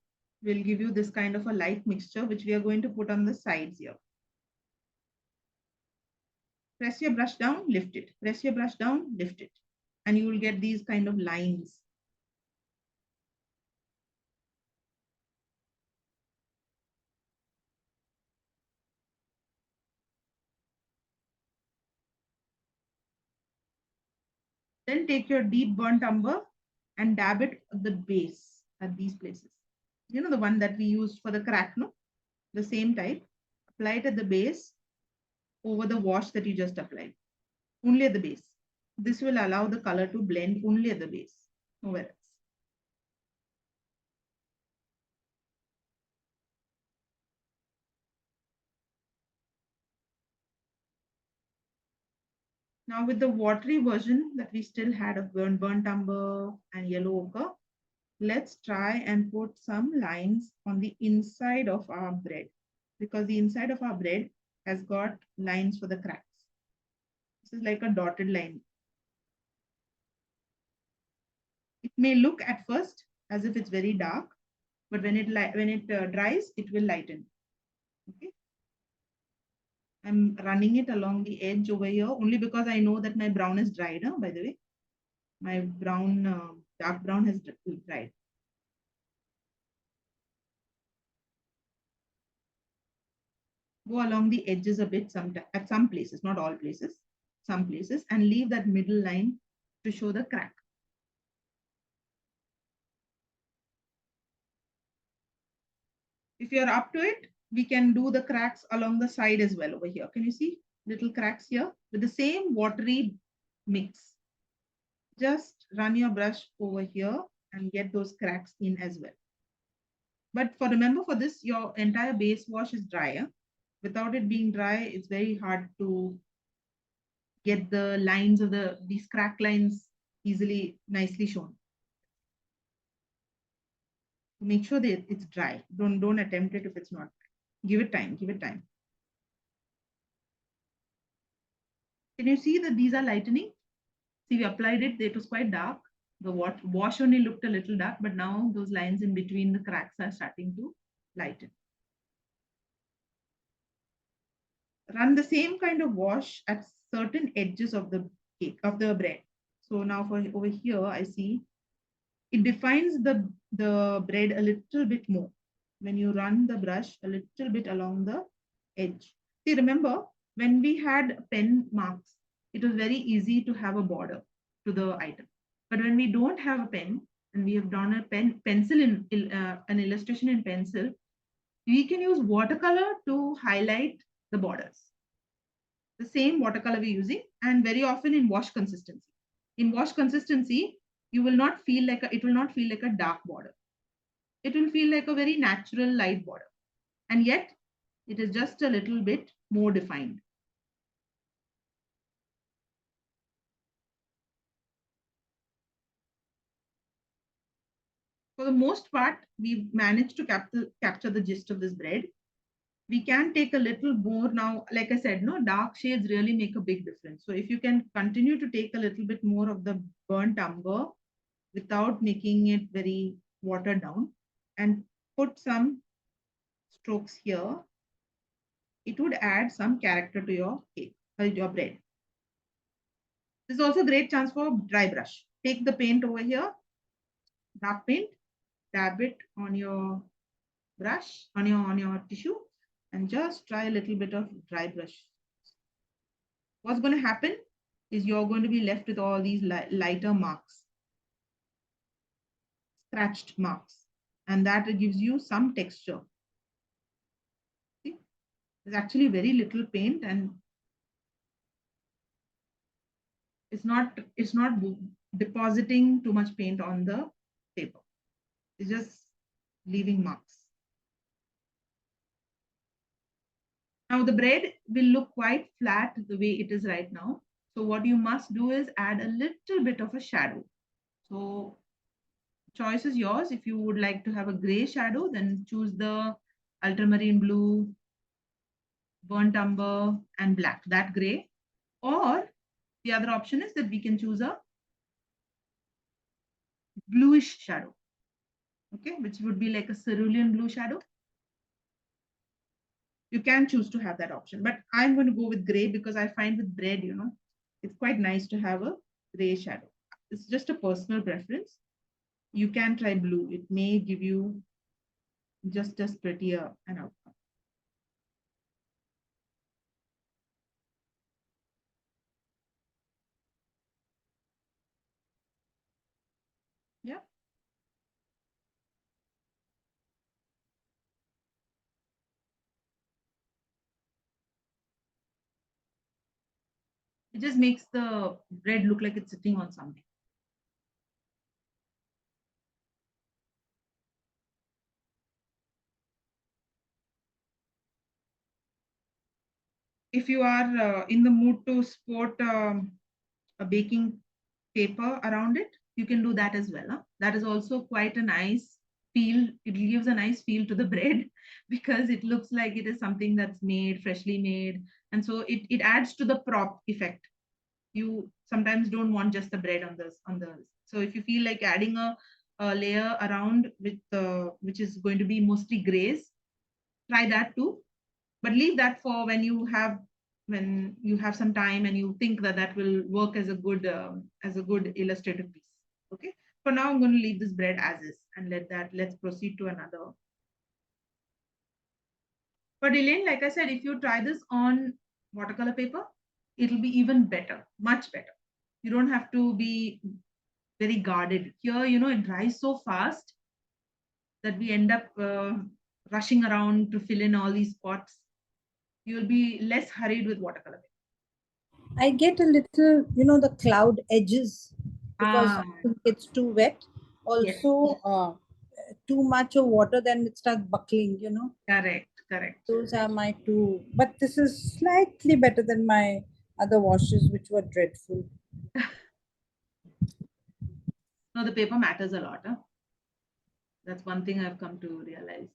will give you this kind of a light mixture, which we are going to put on the sides here. Press your brush down, lift it. Press your brush down, lift it. And you will get these kind of lines. Then take your deep burnt umber and dab it at the base at these places. You know, the one that we used for the crack, no? The same type. Apply it at the base over the wash that you just applied. Only at the base. This will allow the color to blend only at the base. Nowhere else. Now with the watery version that we still had of burnt umber and yellow ochre, let's try and put some lines on the inside of our bread, because the inside of our bread has got lines for the cracks. This is like a dotted line. It may look at first as if it's very dark, but when it dries, it will lighten. Okay. I'm running it along the edge over here only because I know that my brown is dried, by the way. My brown, dark brown has dried. Go along the edges a bit at some places, not all places, some places, and leave that middle line to show the crack. If you're up to it, we can do the cracks along the side as well over here. Can you see little cracks here with the same watery mix? Just run your brush over here and get those cracks in as well. But remember for this, your entire base wash is dry. Without it being dry, it's very hard to get the lines of these crack lines nicely shown. Make sure that it's dry. Don't attempt it if it's not dry. Give it time, give it time. Can you see that these are lightening? See, we applied it, it was quite dark. The wash only looked a little dark, but now those lines in between the cracks are starting to lighten. Run the same kind of wash at certain edges of the cake, of the bread. So now for over here, I see it defines the bread a little bit more when you run the brush a little bit along the edge. See, remember when we had pen marks, it was very easy to have a border to the item. But when we don't have a pen and we have done a pencil in an illustration in pencil, we can use watercolor to highlight the borders. The same watercolor we're using, and very often in wash consistency. In wash consistency, you will not feel like it will not feel like a dark border. It will feel like a very natural light border. And yet it is just a little bit more defined. For the most part, we've managed to capture the gist of this bread. We can take a little more now. Like I said, no, dark shades really make a big difference. So if you can continue to take a little bit more of the burnt umber without making it very watered down and put some strokes here, it would add some character to your cake or your bread. This is also a great chance for dry brush. Take the paint over here, dark paint, dab it on your brush, on your tissue, and just try a little bit of dry brush. What's going to happen is you're going to be left with all these lighter marks, scratched marks, and that gives you some texture. See? There's actually very little paint, and it's not depositing too much paint on the paper. It's just leaving marks. Now the bread will look quite flat the way it is right now. So what you must do is add a little bit of a shadow. So choice is yours. If you would like to have a gray shadow, then choose the ultramarine blue, burnt umber, and black, that gray. Or the other option is that we can choose a bluish shadow, okay, which would be like a cerulean blue shadow. You can choose to have that option, but I'm going to go with gray because I find with bread, it's quite nice to have a gray shadow. It's just a personal preference. You can try blue. It may give you just as prettier an outcome. Yeah. It just makes the bread look like it's sitting on something. If you are in the mood to sport a baking paper around it, you can do that as well. Huh? That is also quite a nice feel. It gives a nice feel to the bread because it looks like it is something that's made, freshly made. And so it adds to the prop effect. You sometimes don't want just the bread on this. So if you feel like adding a layer around with which is going to be mostly grays, try that too. But leave that for when you have some time and you think that will work as a good illustrative piece. Okay, for now I'm going to leave this bread as is and let's proceed to another. But Elaine, like I said, if you try this on watercolor paper, it'll be even better, much better. You don't have to be very guarded here. It dries so fast that we end up rushing around to fill in all these spots. You'll be less hurried with watercolor paper.
I get a little, the cloud edges because I think it's too wet. Also, too much of water, then it starts buckling,
Correct.
Those are my two. But this is slightly better than my other washes, which were dreadful.
No, the paper matters a lot. Huh? That's one thing I've come to realize.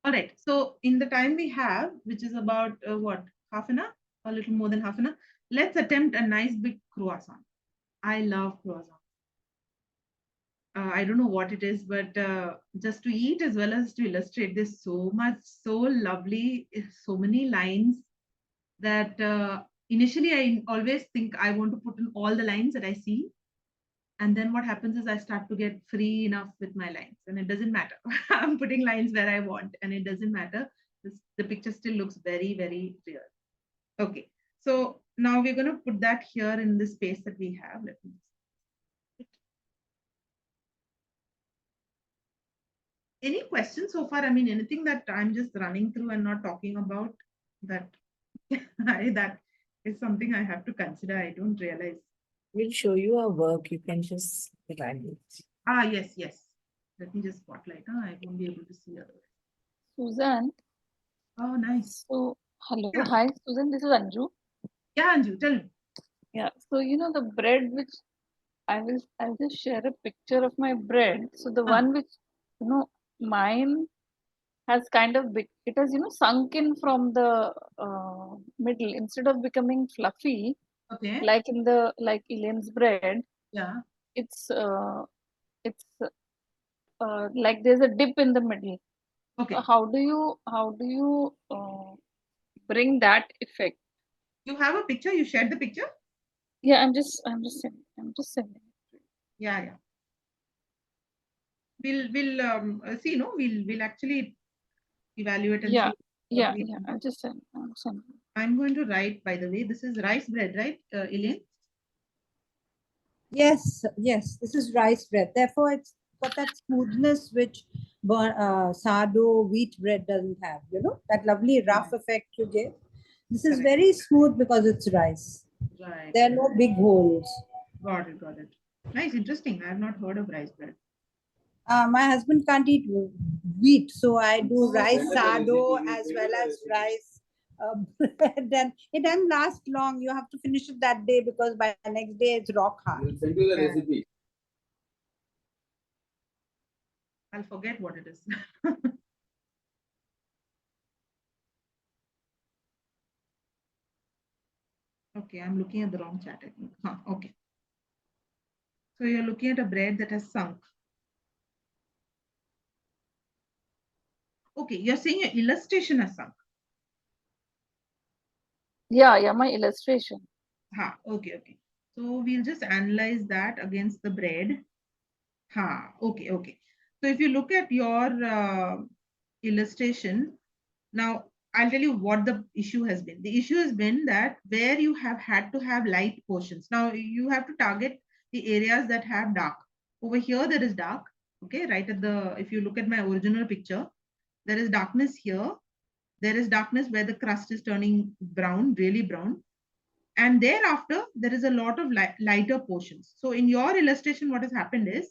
All right. So in the time we have, which is about what, half an hour, a little more than half an hour, let's attempt a nice big croissant. I love croissant. I don't know what it is, but just to eat as well as to illustrate, there's so much, so lovely, so many lines that initially I always think I want to put in all the lines that I see. And then what happens is I start to get free enough with my lines, and it doesn't matter. I'm putting lines where I want, and it doesn't matter. The picture still looks very, very real. Okay, so now we're going to put that here in the space that we have. Let me any questions so far? I mean, anything that I'm just running through and not talking about that that is something I have to consider. I don't realize.
We'll show you our work. You can just evaluate.
Ah, yes, yes. Let me just spotlight. I won't be able to see otherwise.
Susan.
Oh, nice.
So, hello.
Yeah.
Hi, Susan. This is Anju.
Yeah, Anju, tell me.
Yeah. So, the bread which I'll just share a picture of my bread. So, the one which, mine has kind of it has, sunk in from the middle instead of becoming fluffy,
Okay.
like Elaine's bread.
Yeah.
It's like there's a dip in the middle.
Okay.
So how do you bring that effect?
You have a picture? You shared the picture?
Yeah, I'm just sending.
Yeah, yeah. We'll see, no? We'll actually evaluate and
Yeah,
see what we
yeah.
can
I'm
do.
sending.
I'm going to write, by the way, this is rice bread, right, Elaine?
Yes, yes, this is rice bread. Therefore, it's got that smoothness which sourdough wheat bread doesn't have, that lovely rough effect you give. This is
Correct.
very smooth because it's rice.
Right.
There are no big holes.
Got it, got it. Nice, interesting. I have not heard of rice bread.
My husband can't eat wheat, so I do rice sourdough as well as rice bread. And it doesn't last long. You have to finish it that day because by the next day it's rock hard.
Send you the recipe.
I'll forget what it is. Okay, I'm looking at the wrong chat, I think. Okay. So you're looking at a bread that has sunk. Okay, you're saying your illustration has sunk.
Yeah, my illustration.
Okay. So we'll just analyze that against the bread. Okay. So if you look at your illustration, now I'll tell you what the issue has been. The issue has been that where you have had to have light portions. Now you have to target the areas that have dark. Over here, there is dark. Okay, right at if you look at my original picture, there is darkness here. There is darkness where the crust is turning brown, really brown. And thereafter, there is a lot of lighter portions. So in your illustration, what has happened is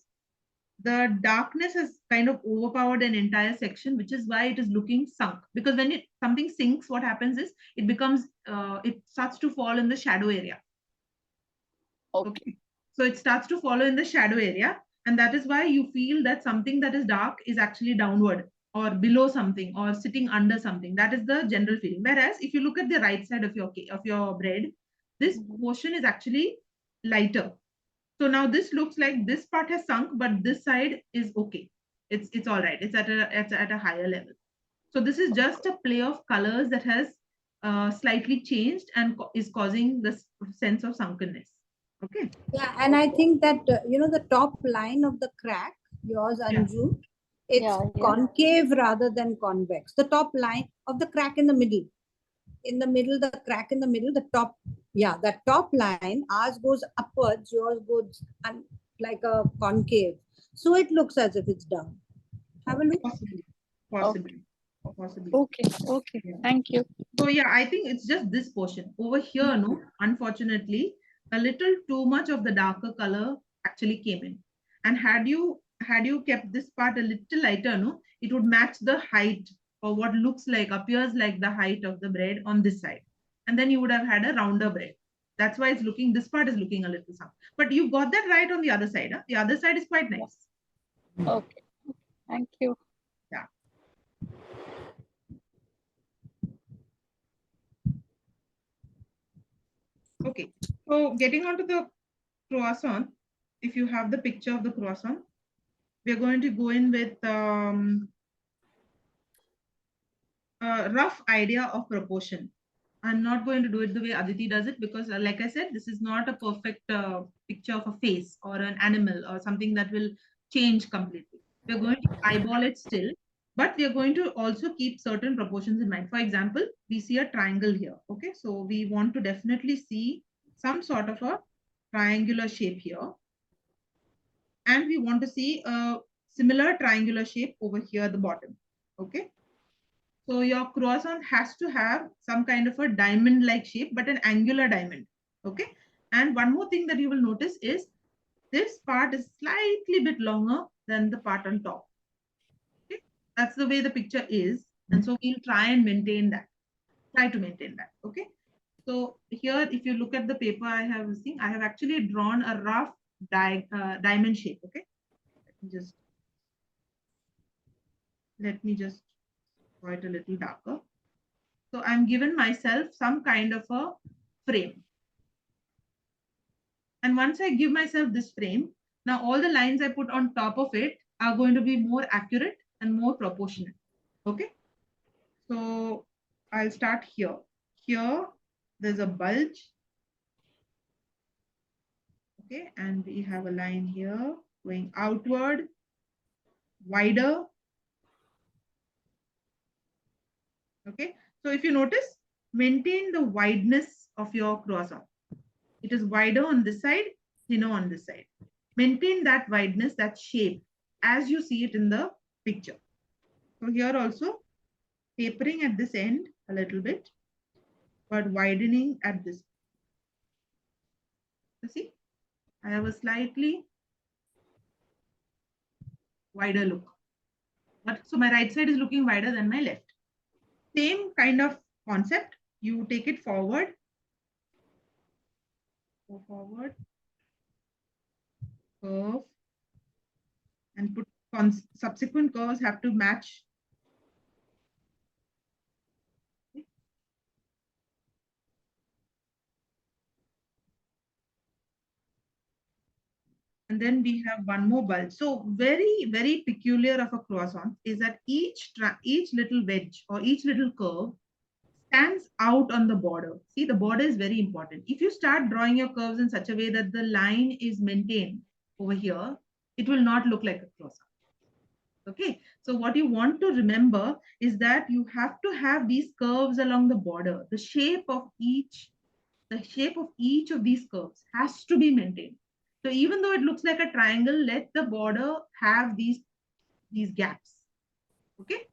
the darkness has kind of overpowered an entire section, which is why it is looking sunk. Because when something sinks, what happens is it starts to fall in the shadow area. Okay. So it starts to follow in the shadow area. And that is why you feel that something that is dark is actually downward or below something or sitting under something. That is the general feeling. Whereas if you look at the right side of your bread, this portion is actually lighter. So now this looks like this part has sunk, but this side is okay. It's all right. It's at a higher level. So this is just a play of colors that has slightly changed and is causing this sense of sunkenness. Okay.
Yeah, and I think that the top line of the crack, yours, Anju, it's concave rather than convex. The top line of the crack in the middle. In the middle, the crack in the middle, the top, that top line, ours goes upwards, yours goes like a concave. So it looks as if it's down. Have a look.
Possibly.
Okay. Yeah. Thank you.
So yeah, I think it's just this portion over here. No, unfortunately, a little too much of the darker color actually came in. And had you kept this part a little lighter, no, it would match the height or what appears like the height of the bread on this side. And then you would have had a rounder bread. That's why this part is looking a little soft. But you got that right on the other side. Huh? The other side is quite nice.
Okay. Thank you.
Yeah. Okay, so getting onto the croissant, if you have the picture of the croissant, we're going to go in with a rough idea of proportion. I'm not going to do it the way Aditi does it because, like I said, this is not a perfect picture of a face or an animal or something that will change completely. We're going to eyeball it still, but we are going to also keep certain proportions in mind. For example, we see a triangle here. Okay, so we want to definitely see some sort of a triangular shape here. And we want to see a similar triangular shape over here at the bottom. Okay. So your croissant has to have some kind of a diamond-like shape, but an angular diamond. Okay. And one more thing that you will notice is this part is slightly bit longer than the part on top. Okay. That's the way the picture is. And so we'll try and maintain that. Try to maintain that. Okay. So here, if you look at the paper I have seen, I have actually drawn a rough diamond shape. Okay. Let me just draw it a little darker. So I'm given myself some kind of a frame. And once I give myself this frame, now all the lines I put on top of it are going to be more accurate and more proportionate. Okay. So I'll start here. Here, there's a bulge. Okay. And we have a line here going outward, wider. Okay. So if you notice, maintain the wideness of your croissant. It is wider on this side, thinner on this side. Maintain that wideness, that shape, as you see it in the picture. So here also, tapering at this end a little bit, but widening at this. You see, I have a slightly wider look. But so my right side is looking wider than my left. Same kind of concept. You take it forward. Go forward. Curve. And put subsequent curves have to match. And then we have one more bulge. So very, very peculiar of a croissant is that each little wedge or each little curve stands out on the border. See, the border is very important. If you start drawing your curves in such a way that the line is maintained over here, it will not look like a croissant. Okay, so what you want to remember is that you have to have these curves along the border. The shape of each of these curves has to be maintained. So even though it looks like a triangle, let the border have these gaps. Okay,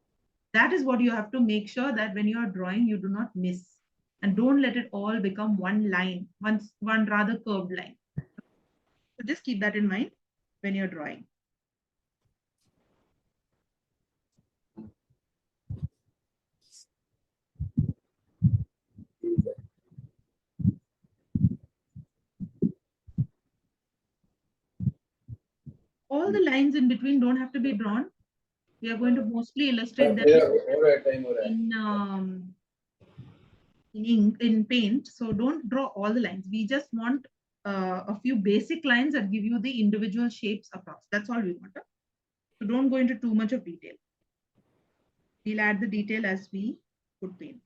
that is what you have to make sure that when you are drawing, you do not miss, and don't let it all become one line, one rather curved line. So just keep that in mind when you're drawing. All the lines in between don't have to be drawn. We are going to mostly illustrate them in ink, in paint. So don't draw all the lines. We just want a few basic lines that give you the individual shapes across. That's all we want. So don't go into too much of detail. We'll add the detail as we put paint.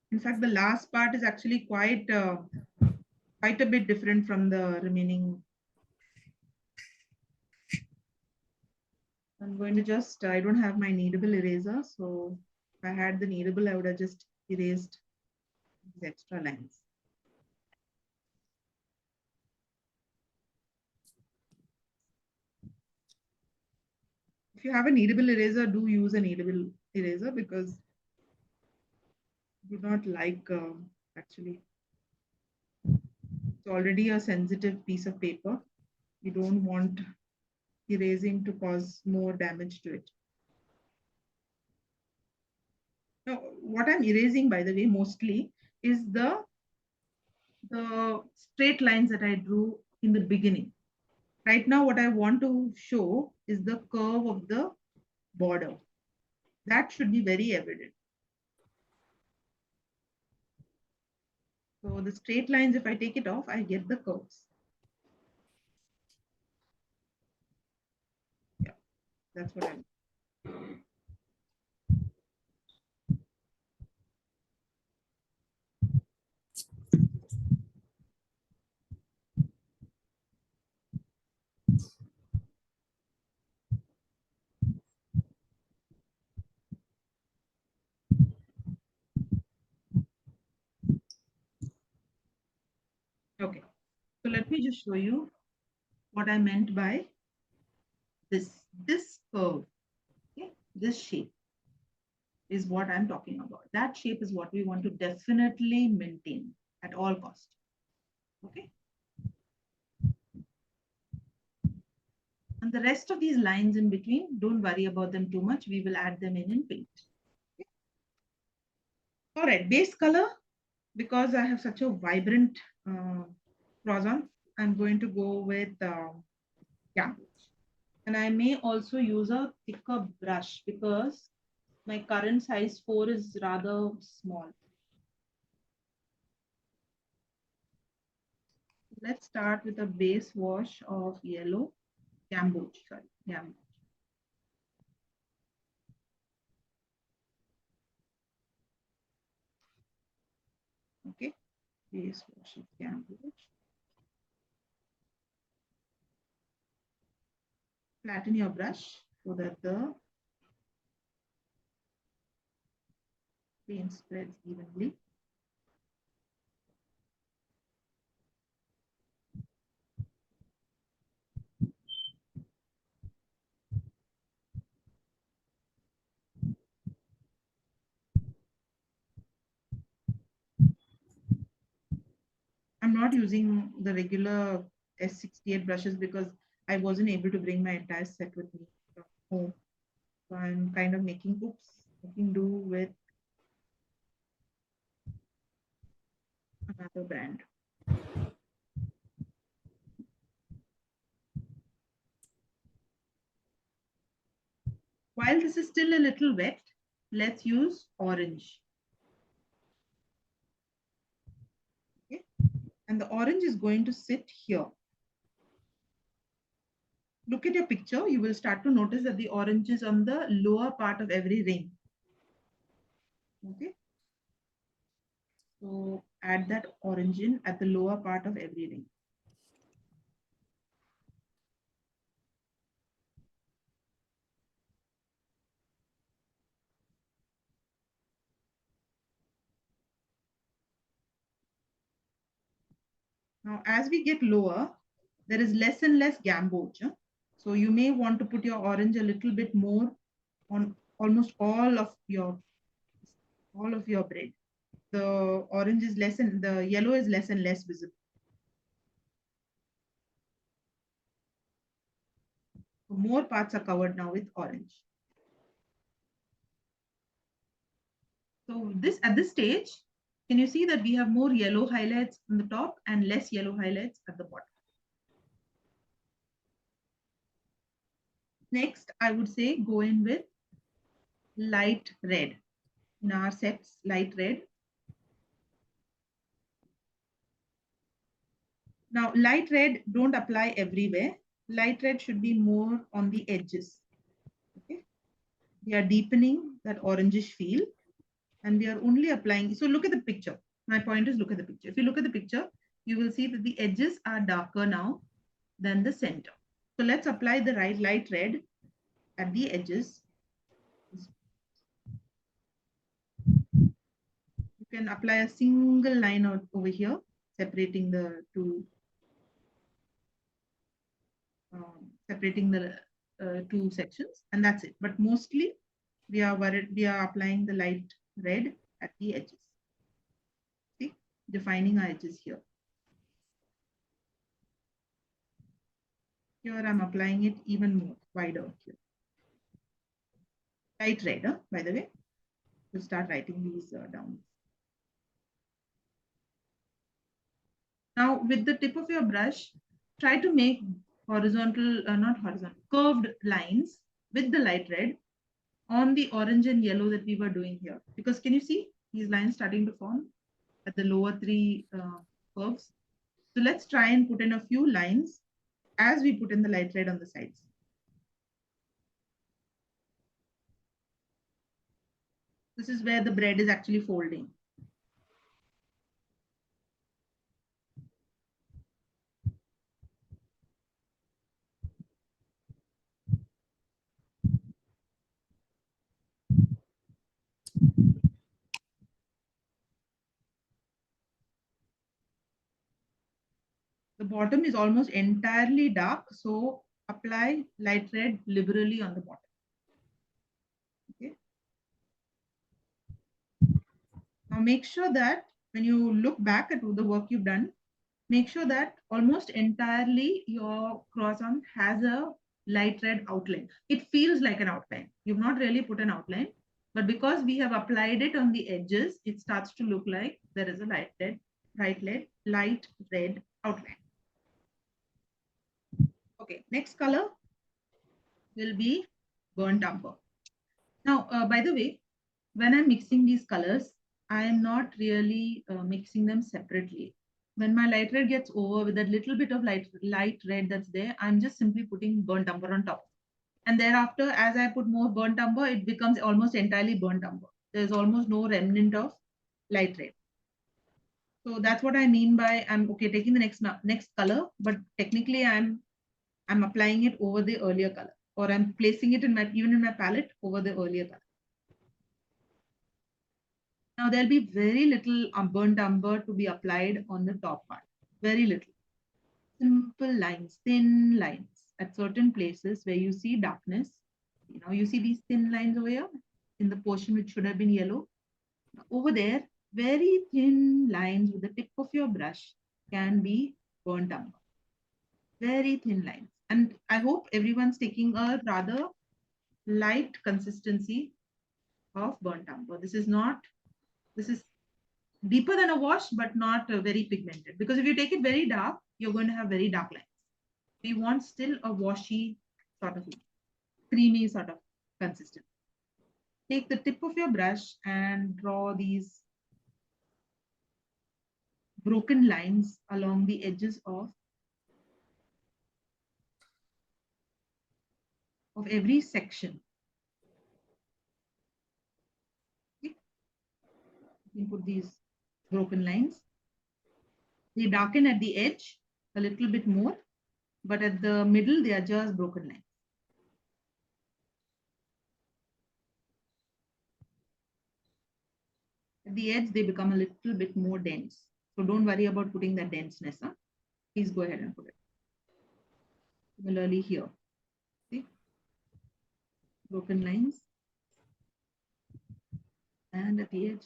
In fact, the last part is actually quite a bit different from the remaining. I'm going to just, I don't have my kneadable eraser. So if I had the kneadable, I would have just erased these extra lines. If you have a kneadable eraser, do use a kneadable eraser because I do not like actually. It's already a sensitive piece of paper. You don't want erasing to cause more damage to it. Now, what I'm erasing, by the way, mostly is the straight lines that I drew in the beginning. Right now, what I want to show is the curve of the border. That should be very evident. So the straight lines, if I take it off, I get the curves. Yeah, that's what I'm. Okay, so let me just show you what I meant by this curve. Okay, this shape is what I'm talking about. That shape is what we want to definitely maintain at all costs. Okay. And the rest of these lines in between, don't worry about them too much. We will add them in paint. Okay. All right, base color, because I have such a vibrant croissant, I'm going to go with cabbage. And I may also use a thicker brush because my current size 4 is rather small. Let's start with a base wash of yellow, gamboge, sorry, gamboge. Okay, base wash of gamboge. Flatten your brush so that the paint spreads evenly. I'm not using the regular S68 brushes because I wasn't able to bring my entire set with me from home. So I'm kind of making do with another brand. While this is still a little wet, let's use orange. Okay. And the orange is going to sit here. Look at your picture, you will start to notice that the orange is on the lower part of every ring. Okay. So add that orange in at the lower part of every ring. Now, as we get lower, there is less and less gamboge. So you may want to put your orange a little bit more on almost all of your bread. The orange is less and the yellow is less and less visible. So more parts are covered now with orange. So at this stage, can you see that we have more yellow highlights on the top and less yellow highlights at the bottom? Next, I would say go in with light red. In our sets, light red. Now, light red don't apply everywhere. Light red should be more on the edges. Okay. We are deepening that orangish feel and we are only applying. So look at the picture. My point is look at the picture. If you look at the picture, you will see that the edges are darker now than the center. So let's apply the light red at the edges. You can apply a single line over here, separating the two, two sections, and that's it. But mostly we are applying the light red at the edges. See, defining our edges here. Here I'm applying it even more wider here. Light red, by the way. We'll start writing these down. Now with the tip of your brush, try to make horizontal, not horizontal, curved lines with the light red on the orange and yellow that we were doing here. Because can you see these lines starting to form at the lower three curves? So let's try and put in a few lines as we put in the light red on the sides. This is where the bread is actually folding. The bottom is almost entirely dark, so apply light red liberally on the bottom. Okay. Now make sure that when you look back at the work you've done, make sure that almost entirely your croissant has a light red outline. It feels like an outline. You've not really put an outline, but because we have applied it on the edges, it starts to look like there is a light red outline. Okay, next color will be burnt umber. Now, by the way, when I'm mixing these colors, I am not really mixing them separately. When my light red gets over with a little bit of light red that's there, I'm just simply putting burnt umber on top. And thereafter, as I put more burnt umber, it becomes almost entirely burnt umber. There's almost no remnant of light red. So that's what I mean by I'm okay taking the next color, but technically I'm applying it over the earlier color, or I'm placing it in my even in my palette over the earlier color. Now there'll be very little burnt umber to be applied on the top part. Very little. Simple lines, thin lines at certain places where you see darkness. You know, you see these thin lines over here in the portion which should have been yellow. Over there, very thin lines with the tip of your brush can be burnt umber. Very thin lines. And I hope everyone's taking a rather light consistency of burnt umber. This is deeper than a wash, but not very pigmented. Because if you take it very dark, you're going to have very dark lines. We want still a washy sort of creamy sort of consistency. Take the tip of your brush and draw these broken lines along the edges of every section. Okay. You can put these broken lines. They darken at the edge a little bit more, but at the middle, they are just broken lines. At the edge, they become a little bit more dense. So don't worry about putting that denseness. Huh? Please go ahead and put it. Similarly here. See? Broken lines. And at the edge.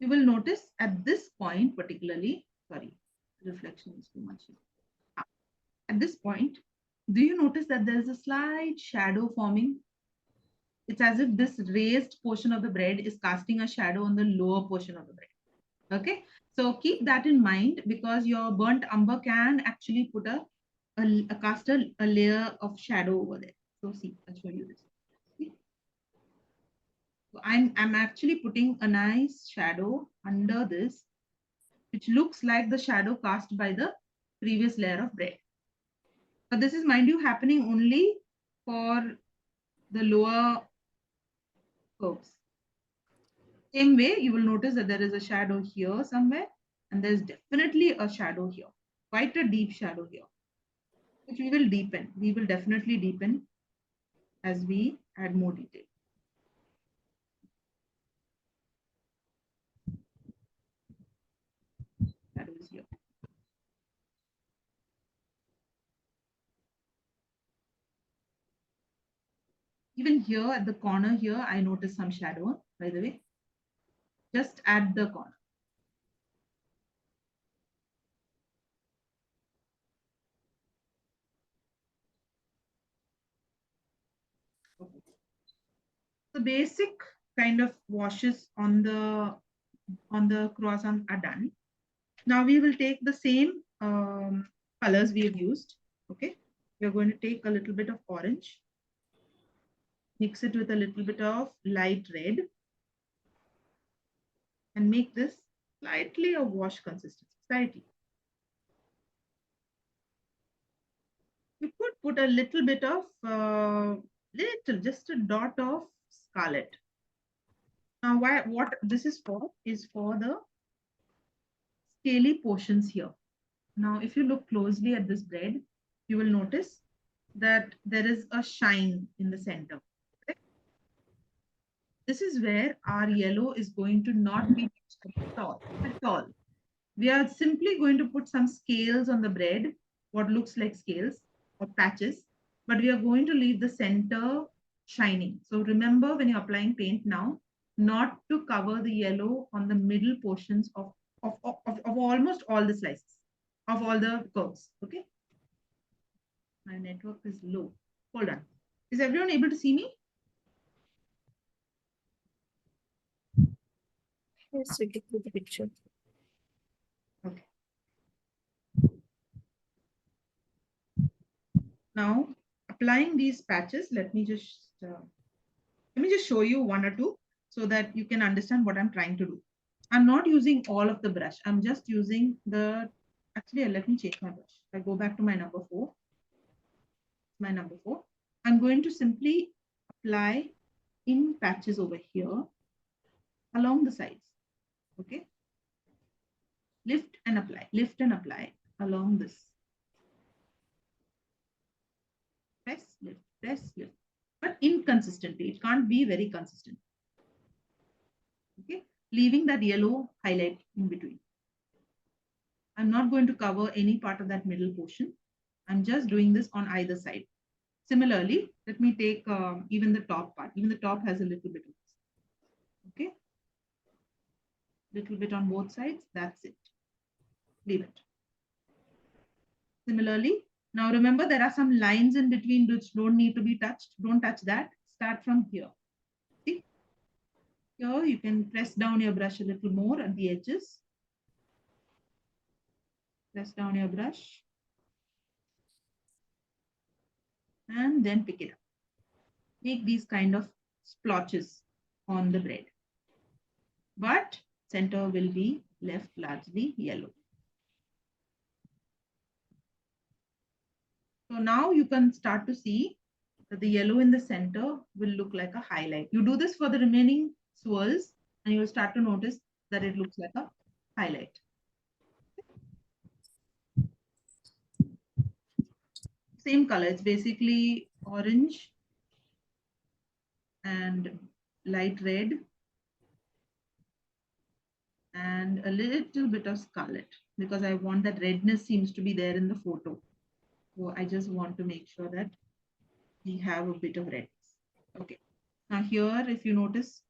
You will notice at this point particularly, sorry, reflection is too much. At this point, do you notice that there is a slight shadow forming? It's as if this raised portion of the bread is casting a shadow on the lower portion of the bread. Okay, so keep that in mind because your burnt umber can actually put a layer of shadow over there. So see, I'll show you this. See? So I'm actually putting a nice shadow under this, which looks like the shadow cast by the previous layer of bread. But this is, mind you, happening only for the lower curves. Same way, you will notice that there is a shadow here somewhere, and there's definitely a shadow here, quite a deep shadow here, which we will deepen. We will definitely deepen as we add more detail. Shadow is here. Even here at the corner here, I noticed some shadow, by the way, just at the corner. The basic kind of washes on the croissant are done. Now we will take the same colors we have used. Okay, we are going to take a little bit of orange, mix it with a little bit of light red, and make this slightly a wash consistency. Slightly. You could put a little bit of just a dot of scarlet. Now, what this is for the scaly portions here. Now, if you look closely at this bread, you will notice that there is a shine in the center. This is where our yellow is going to not be at all. At all. We are simply going to put some scales on the bread, what looks like scales or patches, but we are going to leave the center shining. So remember when you're applying paint now, not to cover the yellow on the middle portions of almost all the slices, of all the curves. Okay. My network is low. Hold on. Is everyone able to see me?
Yes, we can put the picture.
Okay. Now, applying these patches, let me just show you one or two so that you can understand what I'm trying to do. I'm not using all of the brush. I'm just using actually, let me check my brush. I go back to my number 4. I'm going to simply apply in patches over here along the sides. Okay. Lift and apply along this. Press, lift, but inconsistently. It can't be very consistent. Okay, leaving that yellow highlight in between. I'm not going to cover any part of that middle portion. I'm just doing this on either side. Similarly, let me take even the top part. Even the top has a little bit of this. Okay, little bit on both sides. That's it. Leave it. Similarly, now remember there are some lines in between which don't need to be touched. Don't touch that. Start from here. See? Here you can press down your brush a little more at the edges. Press down your brush. And then pick it up. Make these kind of splotches on the bread. But center will be left largely yellow. So now you can start to see that the yellow in the center will look like a highlight. You do this for the remaining swirls and you will start to notice that it looks like a highlight. Same color, it's basically orange and light red and a little bit of scarlet because I want that redness seems to be there in the photo. So I just want to make sure that we have a bit of redness. Okay. Now here, if you notice,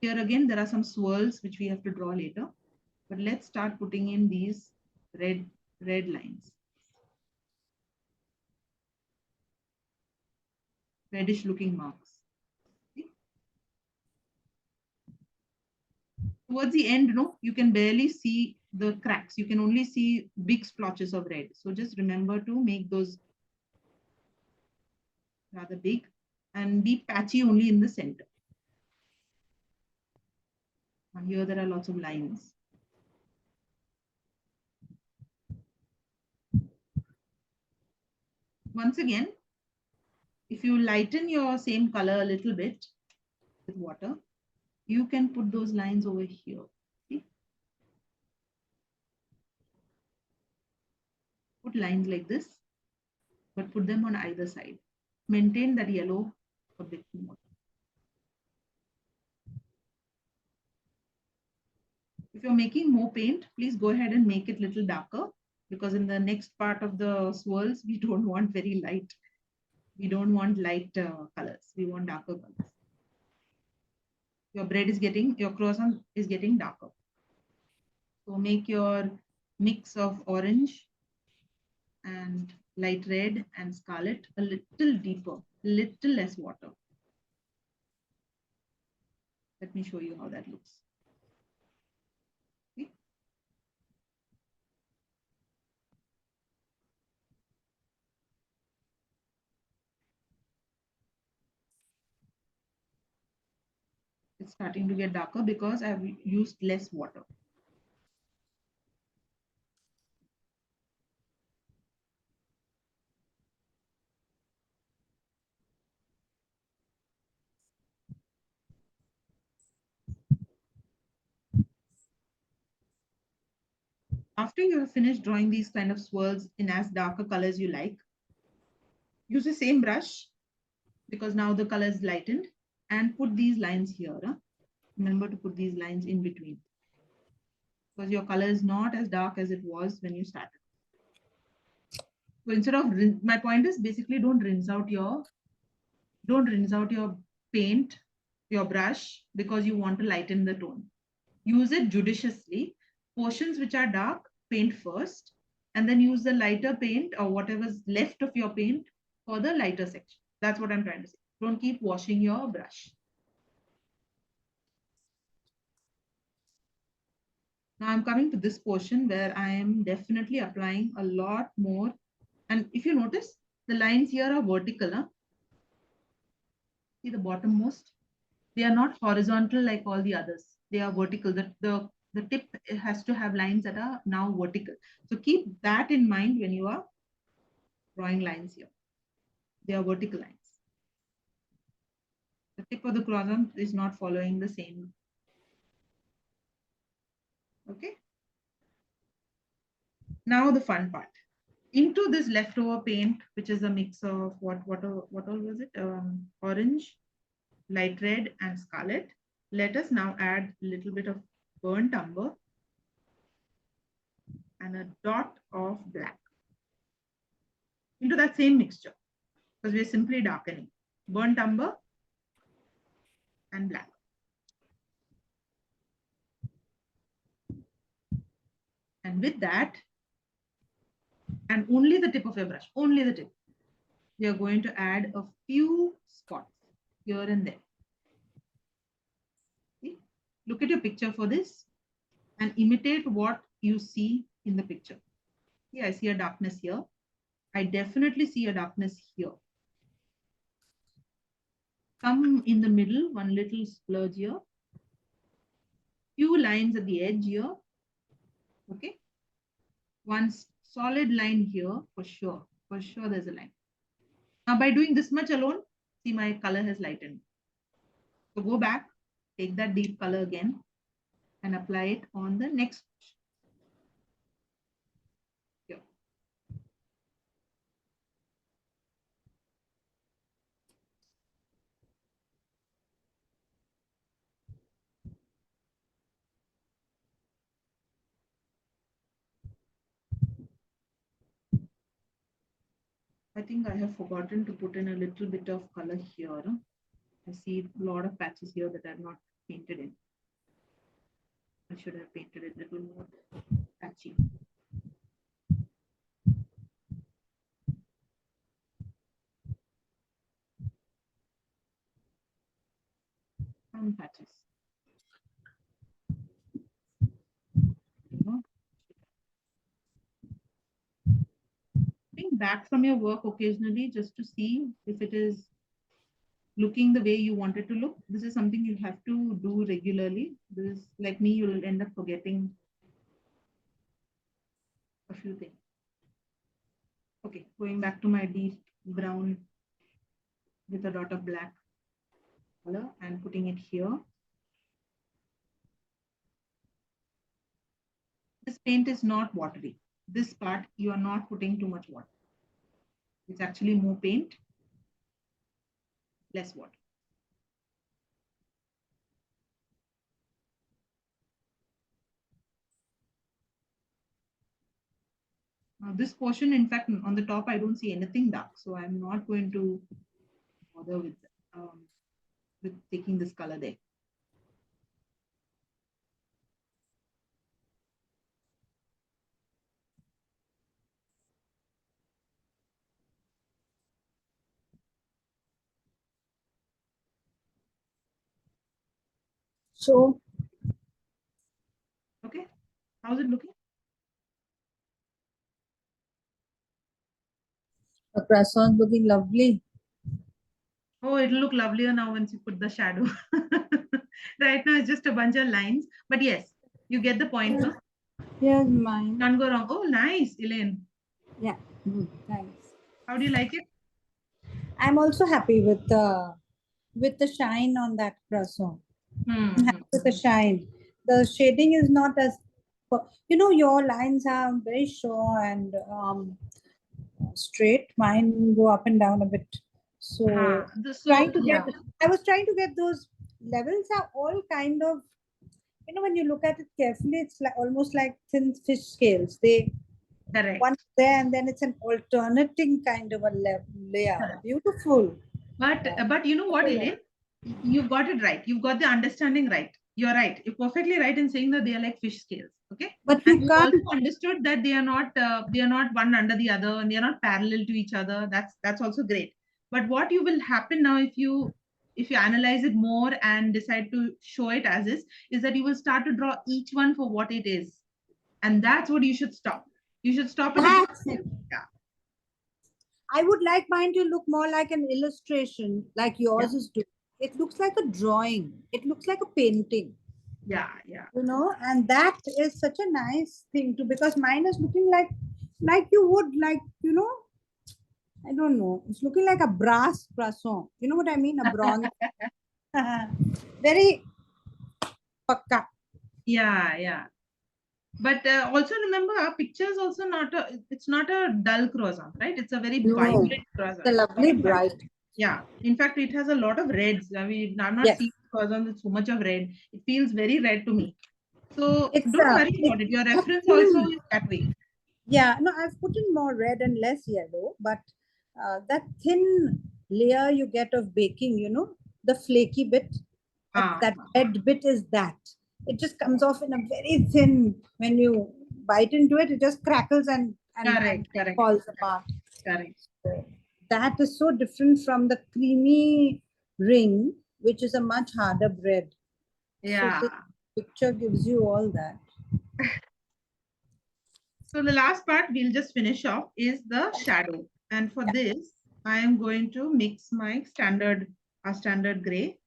here again, there are some swirls which we have to draw later. But let's start putting in these red lines. Reddish looking marks. Towards the end, you can barely see the cracks. You can only see big splotches of red. So just remember to make those rather big and be patchy only in the center. And here there are lots of lines. Once again, if you lighten your same color a little bit with water, you can put those lines over here. See? Put lines like this, but put them on either side. Maintain that yellow a bit more. If you're making more paint, please go ahead and make it a little darker because in the next part of the swirls, we don't want very light. We don't want light colors. We want darker colors. Your croissant is getting darker. So make your mix of orange and light red and scarlet a little deeper, little less water. Let me show you how that looks. See? It's starting to get darker because I've used less water. After you have finished drawing these kind of swirls in as darker colors you like, use the same brush because now the color is lightened, and put these lines here. Remember to put these lines in between because your color is not as dark as it was when you started. So instead of my point is basically don't rinse out your paint, your brush, because you want to lighten the tone. Use it judiciously. Portions which are dark, paint first, and then use the lighter paint or whatever's left of your paint for the lighter section. That's what I'm trying to say. Don't keep washing your brush. Now I'm coming to this portion where I am definitely applying a lot more. And if you notice, the lines here are vertical. Huh? See the bottommost? They are not horizontal like all the others. They are vertical. The tip has to have lines that are now vertical. So keep that in mind when you are drawing lines here. They are vertical lines. The tip of the croissant is not following the same. Okay. Now the fun part. Into this leftover paint, which is a mix of what all was it? Orange, light red, and scarlet. Let us now add a little bit of burnt umber and a dot of black into that same mixture because we're simply darkening. Burnt umber and black. And with that, and only the tip of your brush, only the tip, we are going to add a few spots here and there. See? Look at your picture for this and imitate what you see in the picture. See, I see a darkness here. I definitely see a darkness here. Come in the middle, one little splurge here. Few lines at the edge here. Okay. One solid line here for sure. For sure there's a line. Now by doing this much alone, see my color has lightened. So go back, take that deep color again and apply it on the next. Here. I think I have forgotten to put in a little bit of color here. I see a lot of patches here that are not painted in. I should have painted it a little more patchy. Some patches. Think back from your work occasionally just to see if it is looking the way you want it to look. This is something you have to do regularly. This is like me, you'll end up forgetting a few things. Okay, going back to my deep brown with a dot of black color and putting it here. This paint is not watery. This part, you are not putting too much water. It's actually more paint, less water. Now this portion, in fact, on the top, I don't see anything dark. So I'm not going to bother with taking this color there.
So
Okay, how's it looking?
the croissant looking lovely.
Oh, it'll look lovelier now once you put the shadow. Right now, it's just a bunch of lines. But yes, you get the point, no?
Here's mine.
Can't go wrong. Oh, nice, Elaine.
Yeah, thanks.
How do you like it?
I'm also happy with the shine on that croissant. I'm happy with the shine. The shading is not as, you know, your lines are very sure and straight. Mine go up and down a bit. So
So, yeah,
I was trying to get those levels are all kind of, you know, when you look at it carefully, it's like almost like thin fish scales. They
correct.
one there and then it's an alternating kind of a layer.
Correct.
Beautiful.
But you know what, Elaine? You've got it right. You've got the understanding right. You're right. You're perfectly right in saying that they are like fish scales. Okay.
But
And
you
you
can't.
also understood that they are not one under the other and they are not parallel to each other. That's also great. But what you will happen now if you analyze it more and decide to show it as is that you will start to draw each one for what it is. And that's what you should stop. You should stop at the
That's it.
yeah.
I would like mine to look more like an illustration, like yours
Yeah.
is doing. It looks like a drawing. It looks like a painting,
Yeah. Yeah.
you know, and that is such a nice thing to because mine is looking like you would like, you know, I don't know. It's looking like a brass croissant. You know what I mean? A bronze. Very pakka.
Yeah. Yeah. But also remember, our picture is also it's not a dull croissant, right? It's a very
No,
vibrant croissant.
the lovely bright.
Yeah. In fact, it has a lot of reds. I mean, I've not
Yes,
seen croissant with so much of red. It feels very red to me. So
it's
don't worry about it. Your reference also is that way.
yeah. No, I've put in more red and less yellow, but that thin layer you get of baking, you know, the flaky bit,
Ah,
that red bit is that. It just comes off in a very thin. When you bite into it, it just crackles and
correct,
falls apart.
correct.
So that is so different from the creamy ring, which is a much harder bread. So
Yeah.
this picture gives you all that.
So the last part we'll just finish off is the shadow. And for this, I am going to mix my standard gray.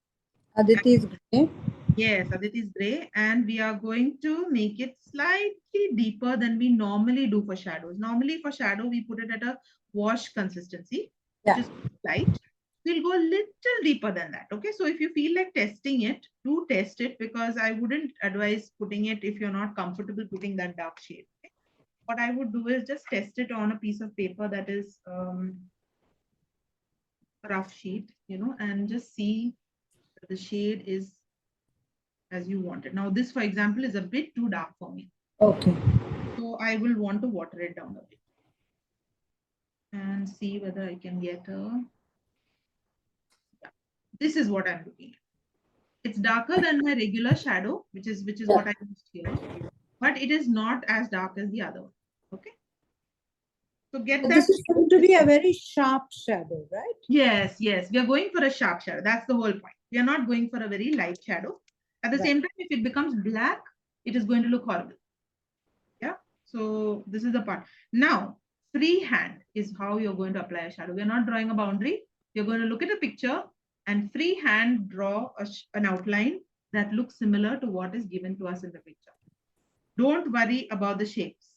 Aditi is gray.
Yes, Aditi is gray, and we are going to make it slightly deeper than we normally do for shadows. Normally for shadow, we put it at a wash consistency, which
Yeah.
is light. We'll go a little deeper than that. Okay, so if you feel like testing it, do test it because I wouldn't advise putting it if you're not comfortable putting that dark shade. Okay? What I would do is just test it on a piece of paper that is rough sheet, and just see that the shade is as you want it. Now, this, for example, is a bit too dark for me.
Okay.
So I will want to water it down a bit and see whether I can get a. Yeah. This is what I'm looking at. It's darker than my regular shadow, which is what I used here, but it is not as dark as the other one. Okay. So get
So
that.
this is going to be a very sharp shadow, right?
Yes, yes. We are going for a sharp shadow. That's the whole point. We are not going for a very light shadow. At the same time, if it becomes black, it is going to look horrible. Yeah. So this is the part. Now, freehand is how you're going to apply a shadow. We're not drawing a boundary. You're going to look at a picture and freehand draw an outline that looks similar to what is given to us in the picture. Don't worry about the shapes.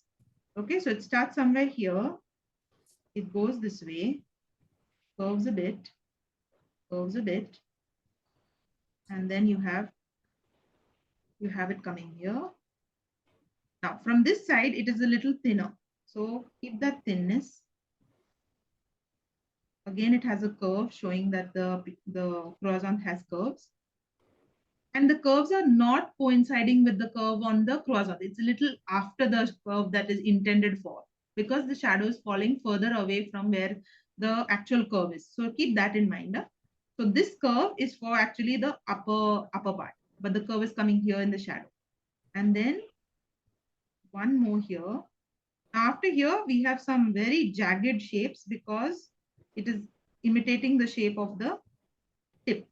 Okay, so it starts somewhere here. It goes this way, curves a bit, and then you have it coming here. Now, from this side, it is a little thinner. So keep that thinness. Again, it has a curve showing that the croissant has curves. And the curves are not coinciding with the curve on the croissant. It's a little after the curve that is intended for because the shadow is falling further away from where the actual curve is. So keep that in mind. So this curve is for actually the upper part, but the curve is coming here in the shadow. And then one more here. After here, we have some very jagged shapes because it is imitating the shape of the tip.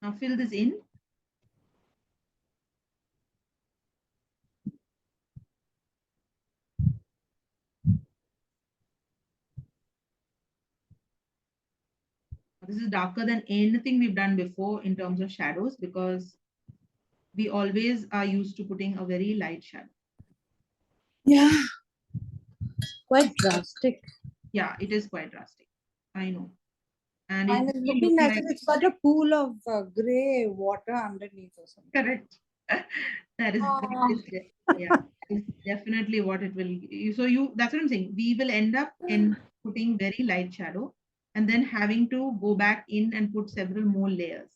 Now fill this in This is darker than anything we've done before in terms of shadows because we always are used to putting a very light shadow.
Yeah. Quite drastic.
Yeah, it is quite drastic. I know. And
And
it
it's
will
looking
look
as
like
if it's got a pool of gray water underneath or something.
correct. That is yeah, is definitely what it will. So that's what I'm saying. We will end up in putting very light shadow and then having to go back in and put several more layers.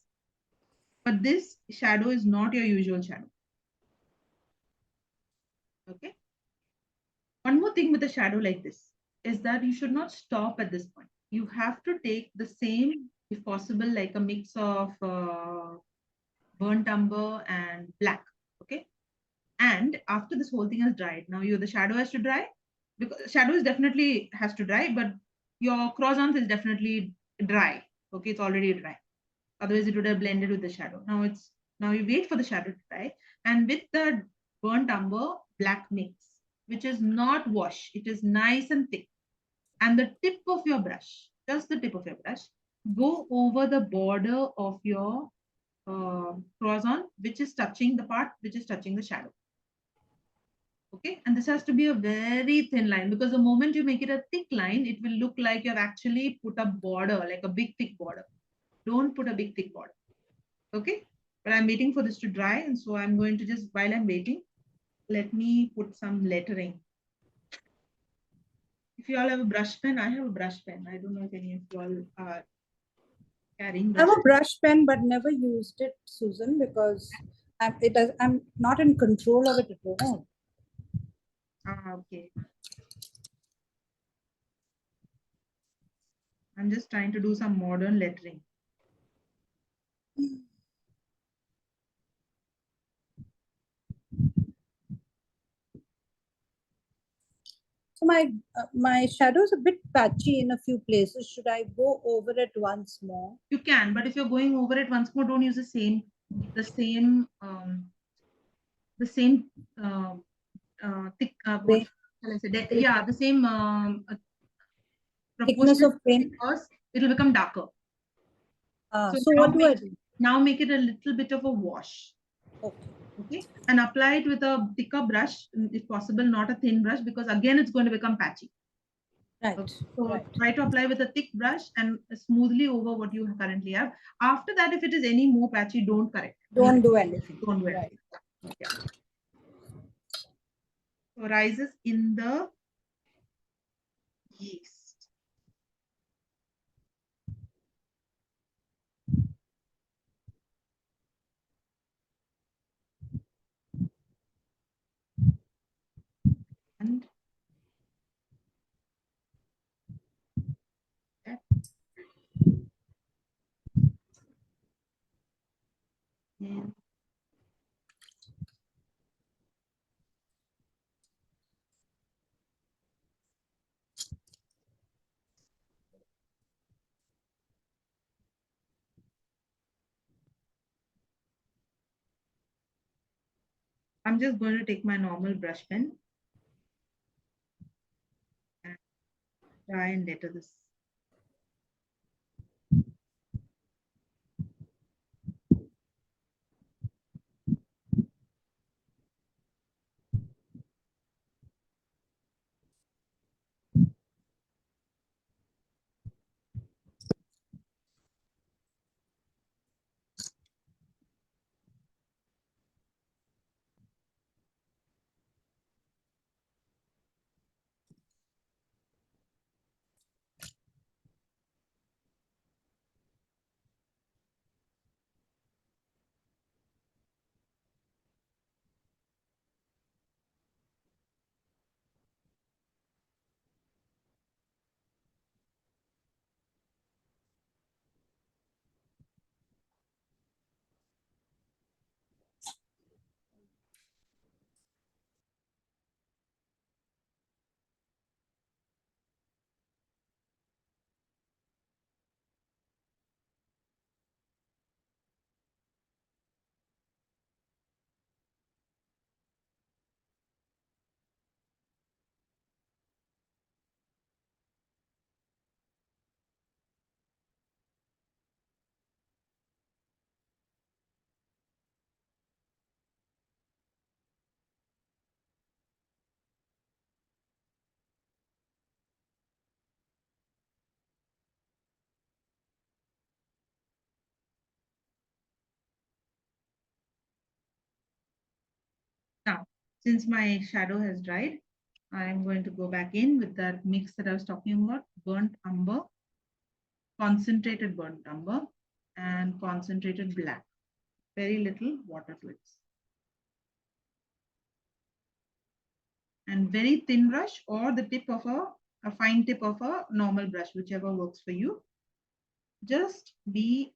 But this shadow is not your usual shadow. Okay. One more thing with a shadow like this is that you should not stop at this point. You have to take the same, if possible, like a mix of burnt umber and black. Okay. And after this whole thing has dried, now the shadow has to dry because shadow is definitely has to dry, but your croissant is definitely dry. Okay, it's already dry. Otherwise, it would have blended with the shadow. Now you wait for the shadow to dry, and with the burnt umber black mix, which is not wash, it is nice and thick, and the tip of your brush, just the tip of your brush, go over the border of your croissant, which is touching the part which is touching the shadow. Okay, and this has to be a very thin line because the moment you make it a thick line, it will look like you've actually put a border, like a big thick border. Don't put a big thick border. Okay, but I'm waiting for this to dry, and so I'm going to just, while I'm waiting, let me put some lettering. If you all have a brush pen, I have a brush pen. I don't know if any of you all are carrying
I have
brush.
a brush pen, but never used it, Susan, because I'm not in control of it at all.
Okay. I'm just trying to do some modern lettering.
So my shadow is a bit patchy in a few places. Should I go over it once more?
You can, but if you're going over it once more, don't use the same the same thick what
Paint,
shall I say? Yeah, the same
thickness
proportion
of paint.
because it will become darker. So
So what do I do?
now make it a little bit of a wash.
Okay.
Okay, and apply it with a thicker brush, if possible, not a thin brush, because again it's going to become patchy.
Right.
Okay. So
Right.
try to apply with a thick brush and smoothly over what you currently have. After that, if it is any more patchy, don't correct.
Don't do anything.
Don't do anything.
Right.
Yeah. So rises in the yeast. And that. And I'm just going to take my normal brush pen and try and letter this. since my shadow has dried, I'm going to go back in with that mix that I was talking about, burnt umber, concentrated burnt umber, and concentrated black. Very little water to it. And very thin brush or the tip of a fine tip of a normal brush, whichever works for you. Just be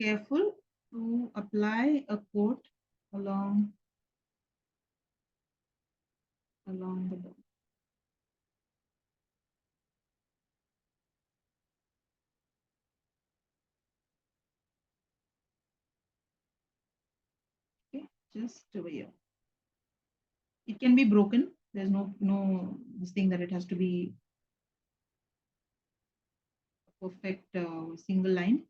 careful to apply a coat along the bottom. Okay, just over here. It can be broken. There's no this thing that it has to be a perfect single line.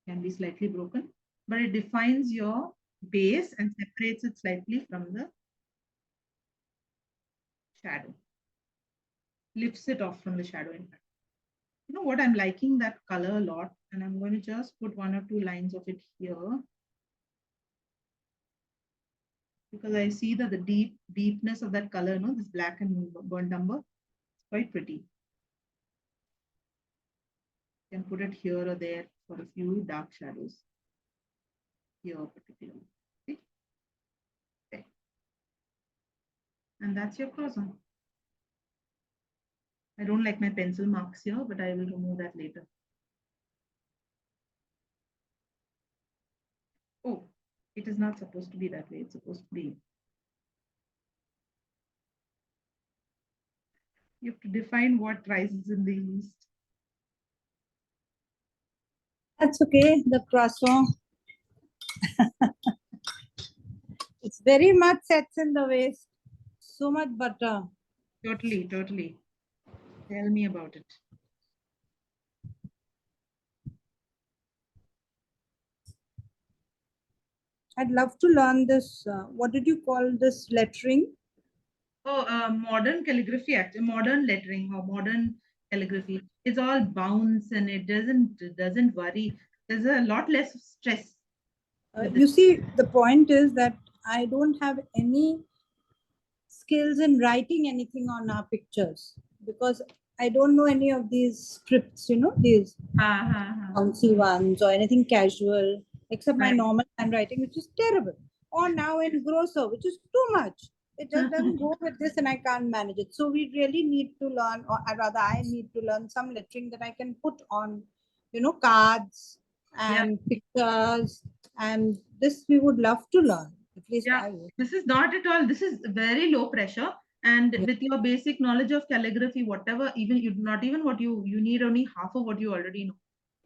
It can be slightly broken, but it defines your base and separates it slightly from the shadow. Lifts it off from the shadow, in fact. You know what? I'm liking that color a lot, and I'm going to just put 1 or 2 lines of it here, because I see that the deepness of that color, this black and burnt umber, it's quite pretty. You can put it here or there for a few dark shadows. Here particularly. See? Okay. And that's your croissant. I don't like my pencil marks here, but I will remove that later. Oh, it is not supposed to be that way. It's supposed to be. You have to define what rises in the east.
That's okay. The croissant. It's very much sets in the waist. So much butter.
Totally, totally. Tell me about it.
I'd love to learn this. What did you call this lettering?
Oh, modern calligraphy, actually, modern lettering or modern calligraphy. It's all bounce and it doesn't worry. There's a lot less stress.
You see, the point is that I don't have any skills in writing anything on our pictures because I don't know any of these scripts, these bouncy ones or anything casual, except my
Right.
normal handwriting, which is terrible. Or now in grosser, which is too much. It just doesn't go with this and I can't manage it. So we really need to learn, or rather I need to learn some lettering that I can put on, cards and pictures. And this we would love to learn. At least I would.
This is not at all. This is very low pressure. And with your basic knowledge of calligraphy, whatever, not even what you need only half of what you already know.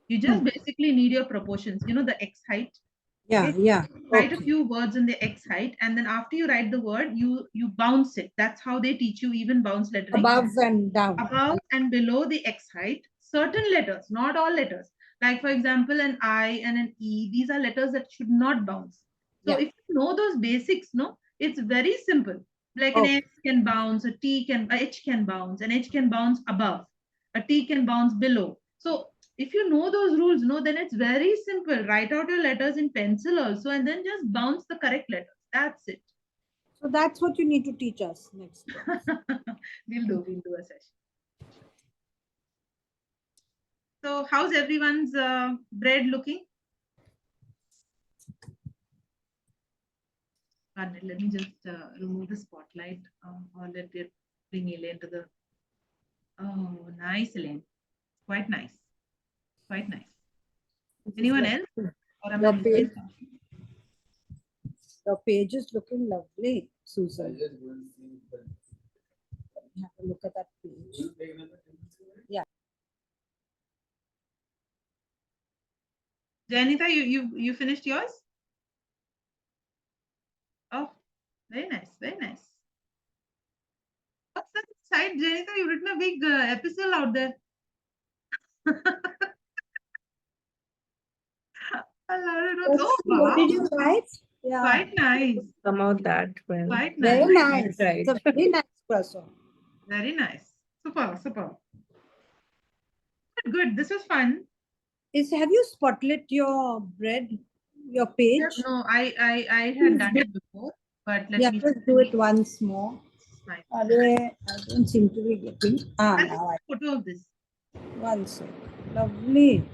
You just basically need your proportions, the X height.
Yeah,
Okay?
yeah.
Write a few words in the X height, and then after you write the word, you bounce it. That's how they teach you even bounce lettering.
Above and down.
Above and below the X height, certain letters, not all letters. Like for example, an I and an E, these are letters that should not bounce. So if you know those basics, it's very simple. Like an S can bounce, a H can bounce, an H can bounce above, a T can bounce below. So if you know those rules, then it's very simple. Write out your letters in pencil also, and then just bounce the correct letters. That's it.
So that's what you need to teach us next.
We'll do a session. So how's everyone's bread looking? Let me just remove the spotlight or let it bring Elaine to the. Oh, nice, Elaine. Quite nice. Quite nice. Anyone else? Or am I missing something?
Your page is looking lovely, Susan. Have a look at that page. Yeah.
Janita, you finished yours? Oh, very nice, very nice. What's that side, Janita? You've written a big epistle out there. I love it. Oh, wow.
What did you write? Yeah.
Quite nice.
Come out that well.
Quite nice.
Very nice.
Right.
It's a very nice croissant.
Very nice. Super, super. Good. This was fun.
Have you spotlit your bread? your page?
No, I had
Please
done
do.
it before, but let
Yeah,
me
just do it once more.
Fine.
I don't seem to be getting.
I'll
Now I.
take a photo of this.
One sec. Lovely.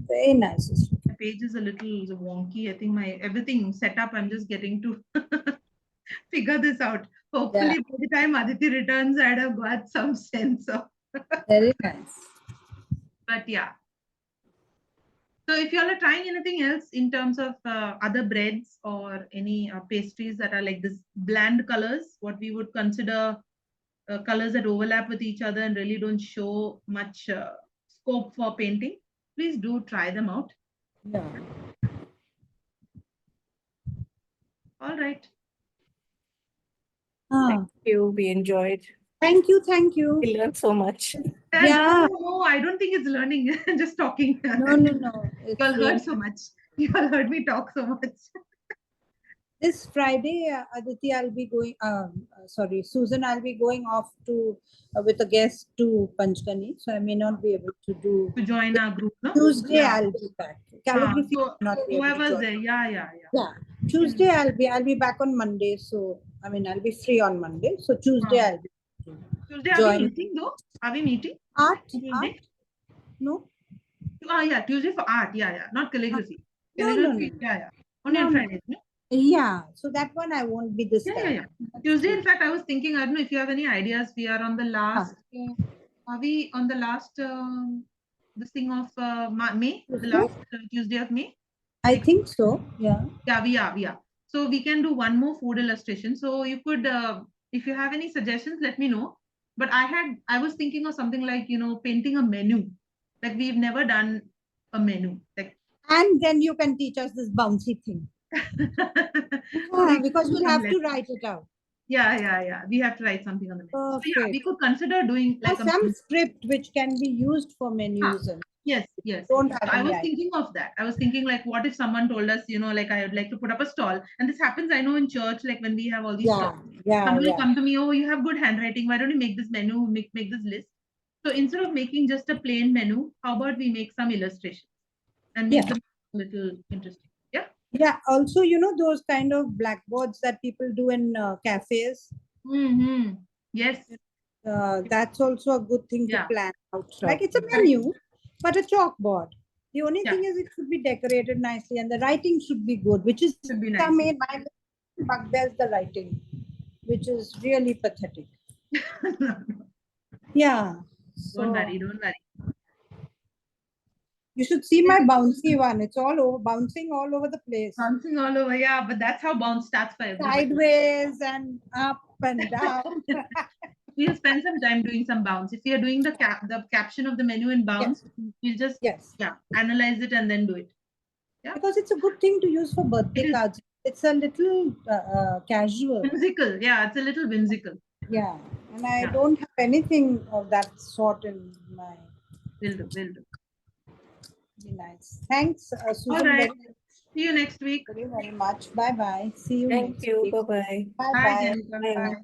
Very nice.
The page is a little wonky. I think my everything set up, I'm just getting to figure this out. Hopefully, by the time Aditi returns, I'd have got some sense of.
Very nice.
But yeah. So if you all are trying anything else in terms of other breads or any pastries that are like this bland colors, what we would consider colors that overlap with each other and really don't show much scope for painting, please do try them out.
Yeah.
All right.
Ah,
We enjoyed.
thank you. Thank you.
We learned so much.
Yeah.
No, I don't think it's learning. Just talking.
No.
You all heard so much. You all heard me talk so much.
This Friday, Aditi, I'll be going. Sorry, Susan, I'll be going off to with a guest to Panchgani, so I may not be able to do.
To join our group, no?
Tuesday,
Yeah.
I'll be back. Calligraphy,
So
not be able to
whoever's
join.
there, yeah.
Yeah, Tuesday I'll be back on Monday, so I mean I'll be free on Monday. So Tuesday I'll be
Tuesday, are
join.
we meeting though? Are we meeting?
Art?
Tuesday?
No.
Yeah, Tuesday for art. Yeah. Not calligraphy.
No.
Calligraphy, yeah. Only on Fridays, no?
Yeah, so that one I won't be this time.
Yeah. Tuesday, in fact, I was thinking, I don't know if you have any ideas. We are on the last, are we on the last, this thing of May? The last Tuesday of May?
I think so, yeah.
Yeah, we are. So we can do one more food illustration. So you could, if you have any suggestions, let me know. But I was thinking of something like, painting a menu. Like we've never done a menu. Like
And then you can teach us this bouncy thing. Because we'll have to write it out.
Yeah. We have to write something on the menu. So yeah, we could consider doing like
some script which can be used for menus. And
yes.
don't have
I was
any
thinking of that. I was thinking like, what if someone told us, like I would like to put up a stall, and this happens, I know, in church, like when we have all these stalls. Someone will come to me, oh, you have good handwriting. Why don't you make this menu, make this list? So instead of making just a plain menu, how about we make some illustrations and make them a little interesting? Yeah.
Yeah. Also, those kind of blackboards that people do in cafes.
Yes.
That's also a good thing to plan out. Like it's a
Exactly.
menu, but a chalkboard. The only thing is it should be decorated nicely and the writing should be good, which is
Should be nice.
my bugbear's the writing, which is really pathetic. Yeah.
Don't worry.
You should see my bouncy one. It's all over, bouncing all over the place.
Bouncing all over, yeah. But that's how bounce starts for everybody.
Sideways and up and down.
We'll spend some time doing some bounce. If we are doing the caption of the menu in bounce, we'll just analyze it and then do it. Yeah.
Because it's a good thing to use for birthday cards. It's a little casual.
Whimsical. Yeah, it's a little whimsical.
Yeah. And I don't have anything of that sort in my.
Will do.
Be nice. Thanks, Susan.
All right. See you next week.
Very much. Bye. See you.
Thank you. Bye.
Bye. Bye.